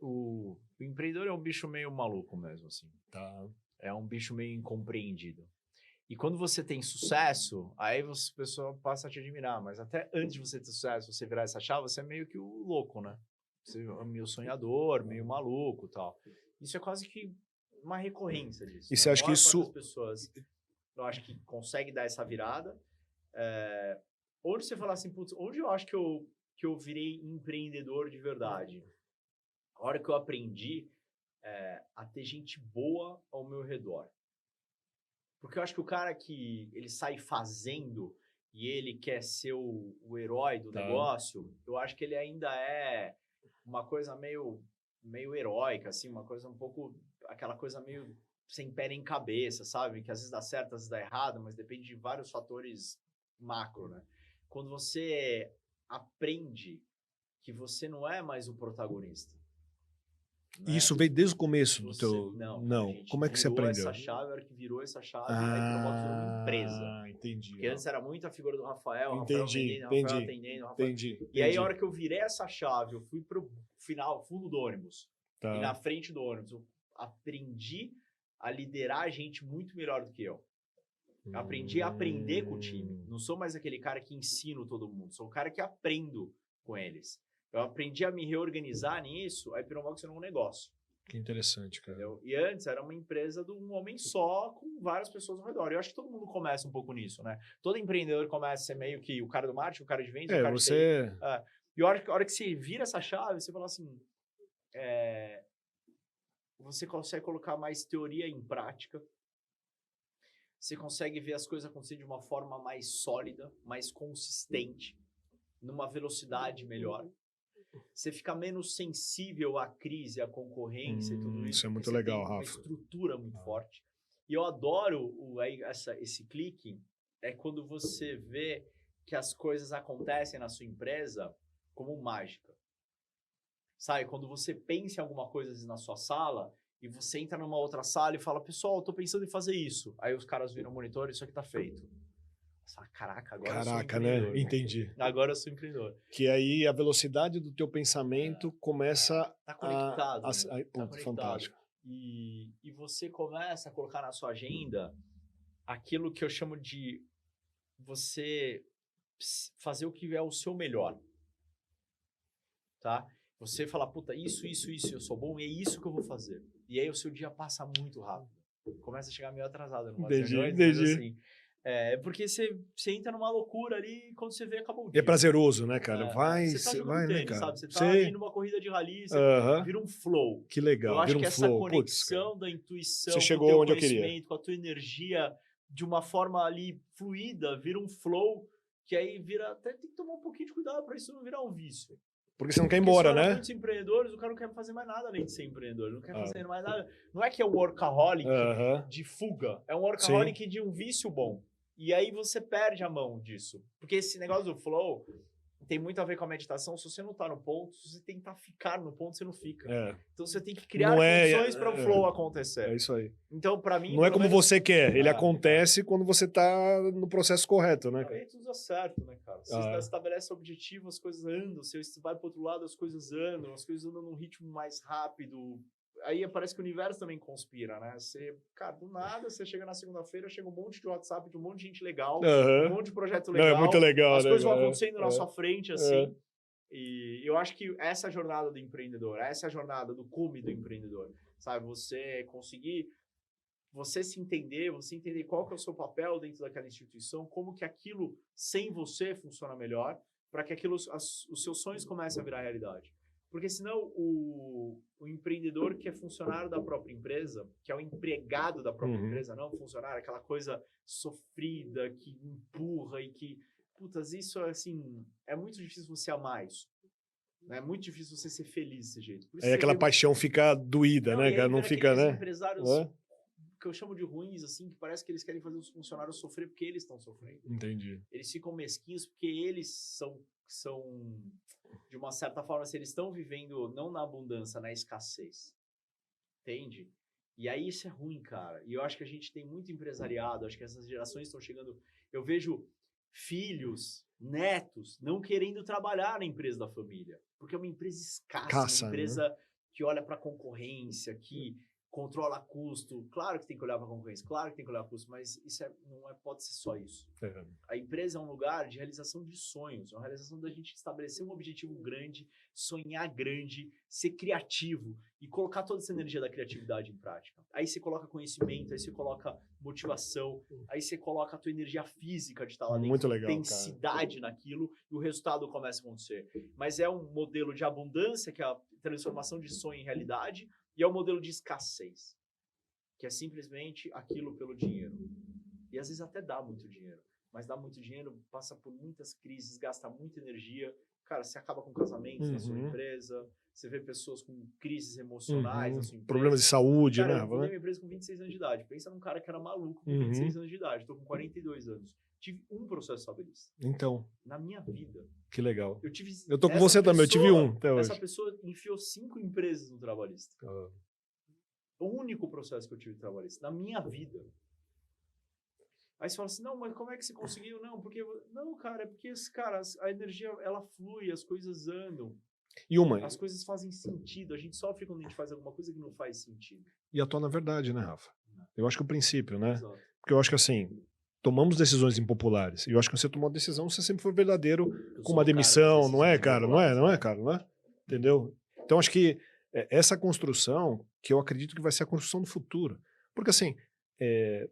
O empreendedor é um bicho meio maluco mesmo, assim. Tá. É um bicho meio incompreendido. E quando você tem sucesso, aí a pessoa passa a te admirar. Mas até antes de você ter sucesso, você virar essa chave, você é meio que o louco, né? Você é meio sonhador, meio maluco e tal. Isso é quase que uma recorrência disso. E você acha que isso... As pessoas, eu acho que consegue dar essa virada. Onde você fala assim, putz, onde eu acho que eu virei empreendedor de verdade? A hora que eu aprendi a ter gente boa ao meu redor. Porque eu acho que o cara que ele sai fazendo e ele quer ser o herói do negócio, eu acho que ele ainda é uma coisa meio heróica, assim, uma coisa um pouco, aquela coisa meio sem pé nem cabeça, sabe? Que às vezes dá certo, às vezes dá errado, mas depende de vários fatores macro, né? Quando você aprende que você não é mais o protagonista. Né? Isso veio desde o começo do teu... Não. Como é que você aprendeu? Essa chave, a hora que virou essa chave, aí Hipnobox virou uma empresa. Entendi. Porque antes era muito a figura do Rafael, Entendi. E aí, a hora que eu virei essa chave, eu fui pro fundo do ônibus. Tá. E na frente do ônibus, eu aprendi a liderar gente muito melhor do que eu. Aprendi a aprender com o time. Não sou mais aquele cara que ensino todo mundo. Sou o cara que aprendo com eles. Eu aprendi a me reorganizar nisso, a Hipnobox era um negócio. Que interessante, cara. Entendeu? E antes era uma empresa de um homem só, com várias pessoas ao redor. Eu acho que todo mundo começa um pouco nisso, né? Todo empreendedor começa a ser meio que o cara do marketing, o cara de vendas, o cara de TI. E a hora que você vira essa chave, você fala assim... Você consegue colocar mais teoria em prática. Você consegue ver as coisas acontecerem de uma forma mais sólida, mais consistente, numa velocidade melhor. Você fica menos sensível à crise, à concorrência e tudo isso. Isso é muito legal, Rafa. Uma estrutura muito forte. E eu adoro esse clique, é quando você vê que as coisas acontecem na sua empresa como mágica. Sabe? Quando você pensa em alguma coisa na sua sala e você entra numa outra sala e fala, pessoal, eu tô pensando em fazer isso. Aí os caras viram o monitor e isso aqui tá feito. Caraca, agora eu sou empreendedor. Né? Entendi. Agora eu sou empreendedor. Que aí a velocidade do teu pensamento começa tá conectado. Tá conectado. Fantástico. E você começa a colocar na sua agenda aquilo que eu chamo de você fazer o que é o seu melhor. Tá? Você fala, puta, isso, eu sou bom e é isso que eu vou fazer. E aí o seu dia passa muito rápido. Começa a chegar meio atrasado. Entendi. Assim, porque você entra numa loucura ali e quando você vê, acabou o dia. E é prazeroso, né, cara? Você tá jogando tênis, né, cara? sabe? Você tá indo numa corrida de rally, você vira um flow. Que legal, eu acho que essa flow. conexão da intuição, você chegou com o onde teu conhecimento, com a tua energia, de uma forma ali fluida, vira um flow, que aí vira... Até tem que tomar um pouquinho de cuidado para isso não virar um vício. Porque você não quer ir embora, né? Muitos empreendedores, o cara não quer fazer mais nada além de ser empreendedor. Ele não quer fazer mais nada. Não é que é um workaholic de fuga. É um workaholic de um vício bom. E aí você perde a mão disso. Porque esse negócio do flow tem muito a ver com a meditação. Se você não tá no ponto, se você tentar ficar no ponto, você não fica. Então você tem que criar condições para o flow acontecer. É isso aí. Então, para mim... Não é como você quer. Ele acontece quando você tá no processo correto, né, cara? Aí tudo dá certo, né, cara? Você estabelece objetivo, as coisas andam. Você vai pro outro lado, as coisas andam num ritmo mais rápido. aí parece que o universo também conspira, né? Você, cara, do nada, você chega na segunda-feira, chega um monte de WhatsApp de um monte de gente legal, um monte de projeto Não, legal. é muito legal, as né, coisas vão cara? acontecendo na sua frente, assim. E eu acho que essa é a jornada do empreendedor, essa é a jornada do cume do empreendedor, sabe? Você conseguir, você se entender, você entender qual que é o seu papel dentro daquela instituição, como que aquilo sem você funciona melhor, para que aquilo, os seus sonhos comecem a virar realidade. Porque senão o empreendedor que é funcionário da própria empresa, que é o empregado da própria empresa, não o funcionário, aquela coisa sofrida, que empurra e que... Putas, isso assim, é muito difícil você amar isso. É muito difícil você ser feliz desse jeito. Aí aquela paixão fica doída, né, cara? Não fica, né? Empresários que eu chamo de ruins, assim, que parece que eles querem fazer os funcionários sofrer porque eles estão sofrendo. Entendi. Eles ficam mesquinhos porque eles são de uma certa forma, se eles estão vivendo não na abundância, na escassez. Entende? E aí isso é ruim, cara. E eu acho que a gente tem muito empresariado, acho que essas gerações estão chegando... Eu vejo filhos, netos, não querendo trabalhar na empresa da família. Porque é uma empresa escassa, uma empresa que olha para a concorrência, que controla custo. Claro que tem que olhar para a concorrência, claro que tem que olhar para custo, mas isso pode ser só isso. A empresa é um lugar de realização de sonhos, é uma realização da gente estabelecer um objetivo grande, sonhar grande, ser criativo e colocar toda essa energia da criatividade em prática. Aí você coloca conhecimento, aí você coloca motivação, aí você coloca a tua energia física de estar lá dentro, muito legal, intensidade naquilo e o resultado começa a acontecer. Mas é um modelo de abundância, que é a transformação de sonho em realidade, e é um modelo de escassez, que é simplesmente aquilo pelo dinheiro. E às vezes até dá muito dinheiro, mas dá muito dinheiro, passa por muitas crises, gasta muita energia. Cara, você acaba com casamentos na sua empresa, você vê pessoas com crises emocionais na sua empresa. Problemas de saúde, cara, né? Eu fundei minha empresa com 26 anos de idade. Pensa num cara que era maluco com 26 anos de idade. Estou com 42 anos. Tive um processo trabalhista. Então. Na minha vida. Que legal. Eu tô com você também, eu tive um até hoje. Essa pessoa enfiou 5 empresas no trabalhista. O único processo que eu tive trabalhista na minha vida. Aí você fala assim, não, mas como é que você conseguiu? Não, porque... Não, cara, é porque, cara, a energia, ela flui, as coisas andam. As coisas fazem sentido. A gente sofre quando a gente faz alguma coisa que não faz sentido. E atua na verdade, né, Rafa? Eu acho que o princípio, né? Exato. Porque eu acho que assim, tomamos decisões impopulares. E eu acho que você tomou uma decisão, você sempre foi verdadeiro com uma demissão, não é, cara? Não é, cara? Não é? Entendeu? Então acho que essa construção, que eu acredito que vai ser a construção do futuro. Porque assim,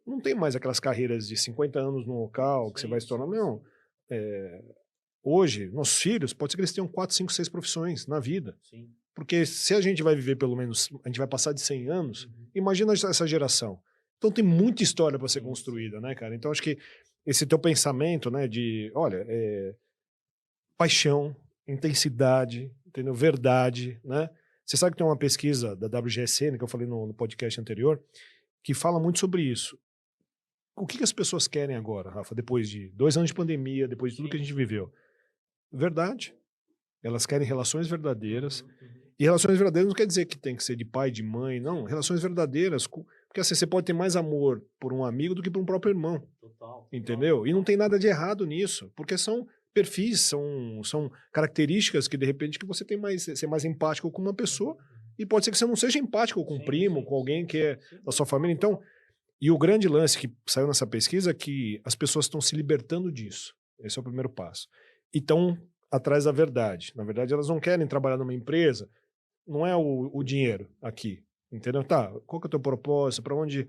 não tem mais aquelas carreiras de 50 anos no local que você vai se tornar, não. Hoje, nossos filhos, pode ser que eles tenham 4, 5, 6 profissões na vida. Sim. Porque se a gente vai viver pelo menos, a gente vai passar de 100 anos, imagina essa geração. Então tem muita história para ser construída, né, cara? Então acho que esse teu pensamento, né, de, olha, paixão, intensidade, entendeu? Verdade, né? Você sabe que tem uma pesquisa da WGSN, que eu falei no podcast anterior, que fala muito sobre isso. O que as pessoas querem agora, Rafa, depois de 2 anos de pandemia, depois de tudo que a gente viveu? Verdade. Elas querem relações verdadeiras. E relações verdadeiras não quer dizer que tem que ser de pai, de mãe, não. Relações verdadeiras. Porque assim, você pode ter mais amor por um amigo do que por um próprio irmão. Total. Entendeu? E não tem nada de errado nisso. Porque são perfis, são características que, de repente, que você tem ser mais empático com uma pessoa. E pode ser que você não seja empático com um primo, com alguém que é da sua família. Então, e o grande lance que saiu nessa pesquisa é que as pessoas estão se libertando disso. Esse é o primeiro passo. E estão atrás da verdade. Na verdade, elas não querem trabalhar numa empresa, não é o dinheiro aqui, entendeu? Tá, qual que é o teu propósito, para onde,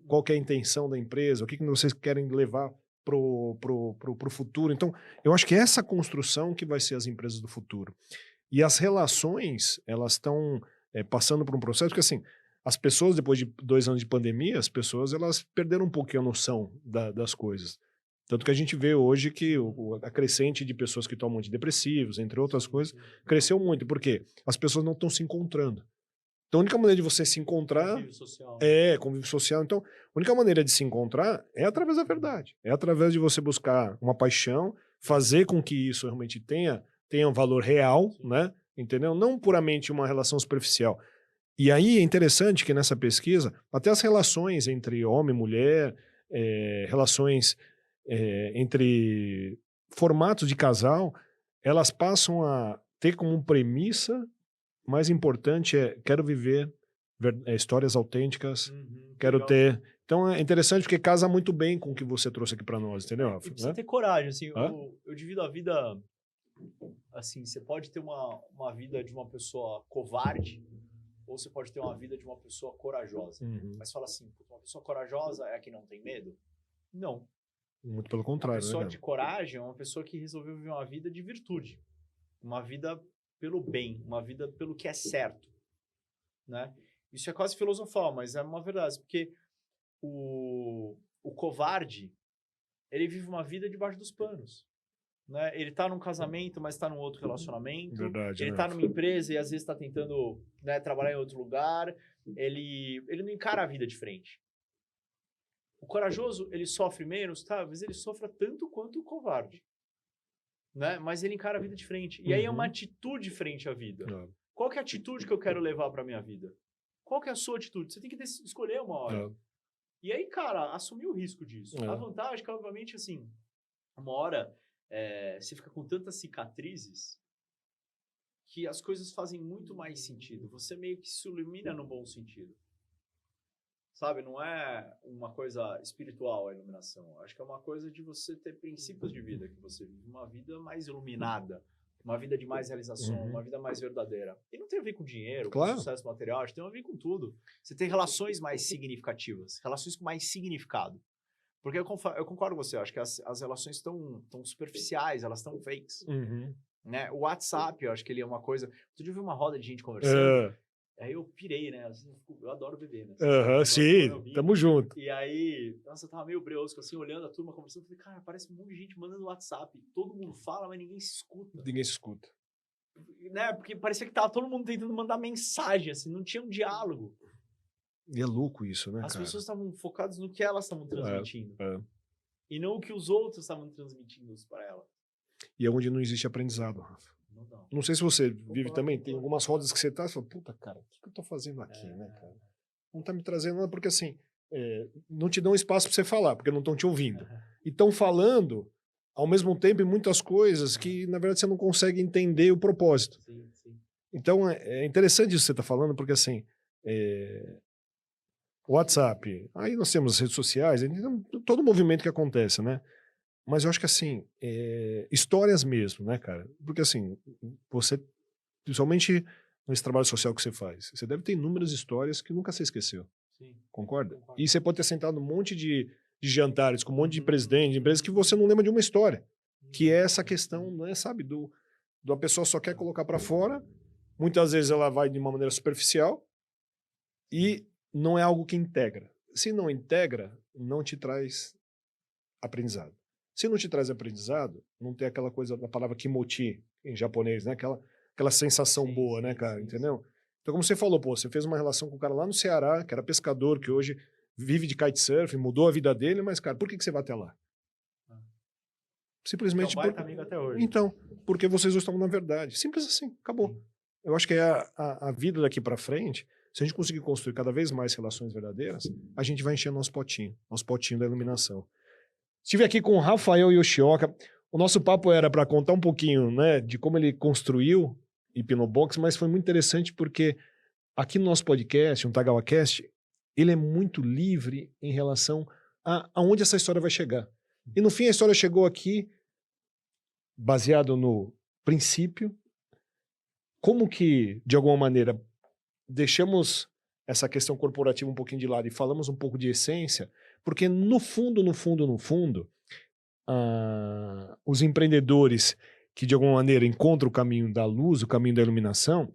qual que é a intenção da empresa, o que vocês querem levar pro futuro. Então, eu acho que é essa construção que vai ser as empresas do futuro. E as relações, elas estão passando por um processo que, assim, as pessoas, depois de 2 anos de pandemia, as pessoas, elas perderam um pouquinho a noção das coisas. Tanto que a gente vê hoje que a crescente de pessoas que tomam antidepressivos, entre outras coisas, cresceu muito. Por quê? As pessoas não estão se encontrando. Então, a única maneira de você se encontrar convívio social. Então, a única maneira de se encontrar é através da verdade. É através de você buscar uma paixão, fazer com que isso realmente tenha um valor real, né? Entendeu? Não puramente uma relação superficial. E aí é interessante que nessa pesquisa, até as relações entre homem e mulher, relações entre formatos de casal, elas passam a ter como premissa mais importante quero viver histórias autênticas, quero legal. ter. Então é interessante porque casa muito bem com o que você trouxe aqui para nós, entendeu, Rafa? E precisa ter coragem, assim, Hã? eu divido a vida, assim, você pode ter uma vida de uma pessoa covarde, ou você pode ter uma vida de uma pessoa corajosa. Uhum. Mas fala assim, uma pessoa corajosa é a que não tem medo? Não. Muito pelo Uma contrário, pessoa né? de coragem é uma pessoa que resolveu viver uma vida de virtude. Uma vida pelo bem, uma vida pelo que é certo, né? Isso é quase filosofal, mas é uma verdade, porque o covarde, ele vive uma vida debaixo dos panos, né? Ele tá num casamento, mas tá num outro relacionamento. Verdade, Ele né, tá Rafa? numa empresa e às vezes tá tentando, né, trabalhar em outro lugar. Ele não encara a vida de frente. O corajoso, ele sofre menos, tá? Às vezes ele sofra tanto quanto o covarde, né? Mas ele encara a vida de frente. E aí é uma Uhum. atitude frente à vida. É. Qual que é a atitude que eu quero levar pra minha vida? Qual que é a sua atitude? Você tem que escolher uma hora. É. E aí, cara, assumir o risco disso. É. A vantagem é que, obviamente, assim, uma hora você fica com tantas cicatrizes que as coisas fazem muito mais sentido. Você meio que se ilumina no bom sentido. Sabe, não é uma coisa espiritual a iluminação. Acho que é uma coisa de você ter princípios de vida, que você vive uma vida mais iluminada, uma vida de mais realização, Uhum. uma vida mais verdadeira. E não tem a ver com dinheiro, Claro. com sucesso material, acho que tem a ver com tudo. Você tem relações mais significativas, relações com mais significado. Porque eu concordo com você, acho que as relações estão superficiais, elas estão fakes. Uhum. Né? O WhatsApp, eu acho que ele é uma coisa... Outro dia eu vi uma roda de gente conversando, É. aí eu pirei, né? Eu adoro beber, né? Aham, sim, tamo junto. E aí, nossa, eu tava meio breusko, assim, olhando a turma, conversando, falei, cara, parece um monte de gente mandando WhatsApp. Todo mundo fala, mas ninguém se escuta. Ninguém se escuta. Né? Porque parecia que tava todo mundo tentando mandar mensagem, assim, não tinha um diálogo. E é louco isso, né, As cara? pessoas estavam focadas no que elas estavam transmitindo. É. E não o que os outros estavam transmitindo para ela. E é onde não existe aprendizado, Rafa. Não. Não sei se você vive também, tem algumas rodas que você tá e fala, puta, cara, o que eu tô fazendo aqui, né, cara? Não tá me trazendo nada, porque assim, não te dão espaço pra você falar, porque não estão te ouvindo. E estão falando, ao mesmo tempo, em muitas coisas que, na verdade, você não consegue entender o propósito. Sim, sim. Então, é interessante isso que você tá falando, porque assim, WhatsApp, aí nós temos as redes sociais, todo o movimento que acontece, né? Mas eu acho que assim, histórias mesmo, né, cara? Porque assim, você, principalmente nesse trabalho social que você faz, você deve ter inúmeras histórias que nunca se esqueceu. Sim. Concorda? Concordo. E você pode ter sentado um monte de jantares com um monte de presidente de empresas que você não lembra de uma história. Que é essa questão, né, sabe, a pessoa só quer colocar para fora, muitas vezes ela vai de uma maneira superficial e não é algo que integra. Se não integra, não te traz aprendizado. Se não te traz aprendizado, não tem aquela coisa da palavra kimoti em japonês, né? Aquela sensação boa, né, cara? Entendeu? Então, como você falou, pô, você fez uma relação com um cara lá no Ceará, que era pescador, que hoje vive de kitesurf, mudou a vida dele, mas, cara, por que você vai até lá? Simplesmente porque... amigo até hoje. Então, porque vocês dois estavam na verdade. Simples assim, acabou. Eu acho que a vida daqui pra frente, se a gente conseguir construir cada vez mais relações verdadeiras, a gente vai encher nosso potinho da iluminação. Estive aqui com o Rafael Yoshioka. O nosso papo era para contar um pouquinho, né, de como ele construiu Hipnobox, mas foi muito interessante porque aqui no nosso podcast, no TagawaCast, ele é muito livre em relação a onde essa história vai chegar. E no fim a história chegou aqui baseado no princípio, como que, de alguma maneira, deixamos essa questão corporativa um pouquinho de lado e falamos um pouco de essência, porque no fundo, os empreendedores que de alguma maneira encontram o caminho da luz, o caminho da iluminação,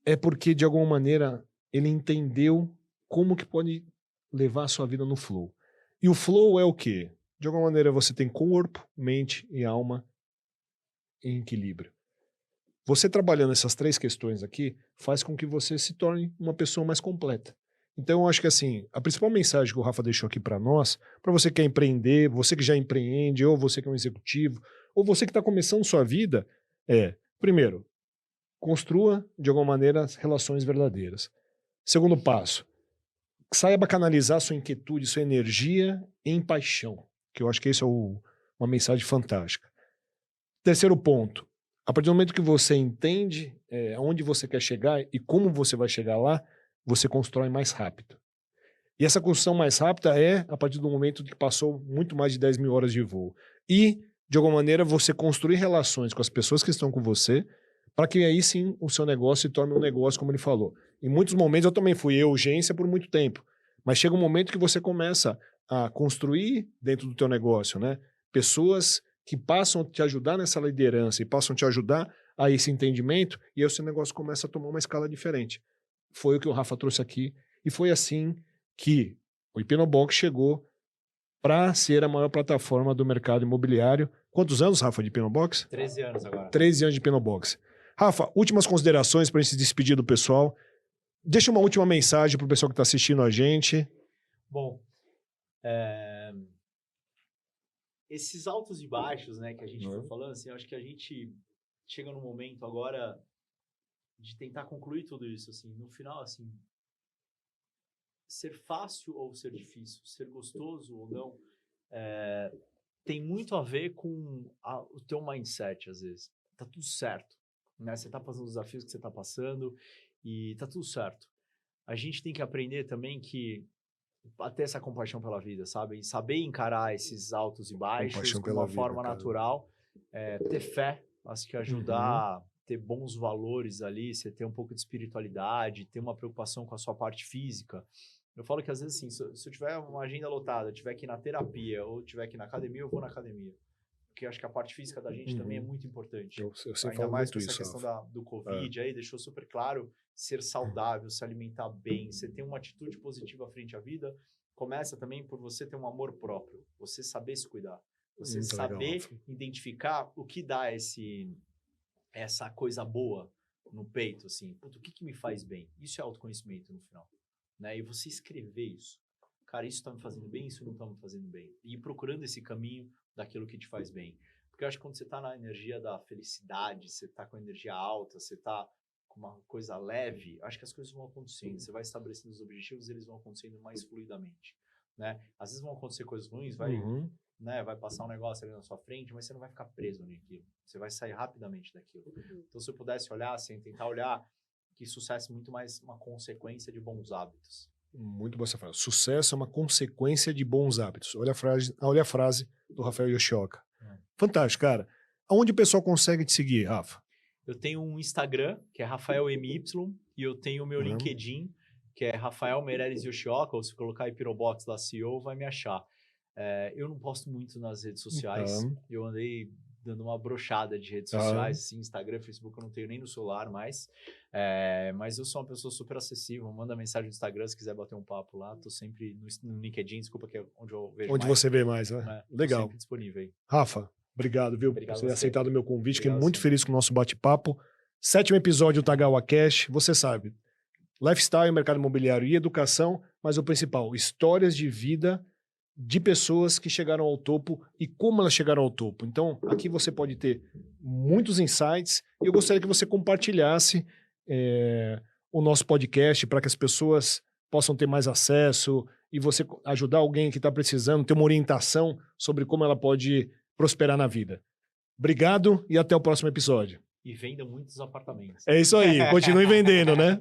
é porque de alguma maneira ele entendeu como que pode levar a sua vida no flow. E o flow é o quê? De alguma maneira você tem corpo, mente e alma em equilíbrio. Você trabalhando essas três questões aqui faz com que você se torne uma pessoa mais completa. Então eu acho que assim, a principal mensagem que o Rafa deixou aqui para nós, para você que quer empreender, você que já empreende, ou você que é um executivo, ou você que está começando sua vida, primeiro, construa de alguma maneira relações verdadeiras. Segundo passo, saiba canalizar sua inquietude, sua energia em paixão, que eu acho que isso é uma mensagem fantástica. Terceiro ponto, a partir do momento que você entende aonde você quer chegar e como você vai chegar lá, você constrói mais rápido. E essa construção mais rápida é a partir do momento que passou muito mais de 10 mil horas de voo. E, de alguma maneira, você construir relações com as pessoas que estão com você, para que aí sim o seu negócio se torne um negócio, como ele falou. Em muitos momentos eu também fui urgência por muito tempo, mas chega um momento que você começa a construir dentro do teu negócio, né? Pessoas que passam a te ajudar nessa liderança e passam a te ajudar a esse entendimento, e aí o seu negócio começa a tomar uma escala diferente. Foi o que o Rafa trouxe aqui, e foi assim que o Hipnobox chegou para ser a maior plataforma do mercado imobiliário. Quantos anos, Rafa, de Hipnobox? 13 anos agora. 13 anos de Hipnobox. Rafa, últimas considerações para a gente se despedir do pessoal. Deixa uma última mensagem para o pessoal que está assistindo a gente. Bom, esses altos e baixos, né, que a gente foi falando, assim, eu acho que a gente chega num momento agora de tentar concluir tudo isso, assim, no final, assim, ser fácil ou ser difícil, ser gostoso ou não, tem muito a ver com o teu mindset, às vezes. Tá tudo certo, né? Você tá passando os desafios que você tá passando e tá tudo certo. A gente tem que aprender também que a ter essa compaixão pela vida, sabe? E saber encarar esses altos e baixos de uma forma natural, ter fé, acho que ajudar a ter bons valores ali, você ter um pouco de espiritualidade, ter uma preocupação com a sua parte física. Eu falo que às vezes assim, se eu tiver uma agenda lotada, eu tiver que ir na terapia ou tiver que ir na academia, eu vou na academia. Porque eu acho que a parte física da gente também é muito importante. Eu sempre Ainda falo mais muito com essa isso, questão do Covid aí, deixou super claro, ser saudável, se alimentar bem, você ter uma atitude positiva frente à vida, começa também por você ter um amor próprio, você saber se cuidar, você Muito saber legal. identificar o que dá essa coisa boa no peito, assim, puto, o que me faz bem? Isso é autoconhecimento no final, né? E você escrever isso. Cara, isso tá me fazendo bem, isso não tá me fazendo bem. E ir procurando esse caminho daquilo que te faz bem. Porque eu acho que quando você tá na energia da felicidade, você tá com a energia alta, você tá com uma coisa leve, acho que as coisas vão acontecendo. Você vai estabelecendo os objetivos, eles vão acontecendo mais fluidamente, né? Às vezes vão acontecer coisas ruins, né, vai passar um negócio ali na sua frente, mas você não vai ficar preso naquilo. Você vai sair rapidamente daquilo. Então, se eu pudesse olhar, assim, tentar olhar que sucesso é muito mais uma consequência de bons hábitos. Muito boa essa frase. Sucesso é uma consequência de bons hábitos. Olha a frase do Rafael Yoshioka. Fantástico, cara. Aonde o pessoal consegue te seguir, Rafa? Eu tenho um Instagram, que é RafaelMY, e eu tenho o meu LinkedIn, que é Rafael Meireles Yoshioka, ou se colocar Hipnobox lá, CEO, vai me achar. Eu não posto muito nas redes sociais. Eu andei dando uma brochada de redes sociais, assim, Instagram, Facebook, eu não tenho nem no celular mais. Mas eu sou uma pessoa super acessível. Manda mensagem no Instagram se quiser bater um papo lá. Tô sempre no LinkedIn, desculpa, que é onde eu vejo onde mais. você vê mais, né? Legal. Tô sempre disponível aí. Rafa, obrigado, viu? Obrigado por ter você. aceitado o meu convite. Fiquei Obrigado, muito sim. feliz com o nosso bate-papo. 7º episódio do Tagawa Cash. Você sabe, lifestyle, mercado imobiliário e educação, mas o principal, histórias de vida de pessoas que chegaram ao topo e como elas chegaram ao topo. Então, aqui você pode ter muitos insights e eu gostaria que você compartilhasse o nosso podcast para que as pessoas possam ter mais acesso e você ajudar alguém que está precisando, ter uma orientação sobre como ela pode prosperar na vida. Obrigado e até o próximo episódio. E vendam muitos apartamentos. É isso aí, continue vendendo, né?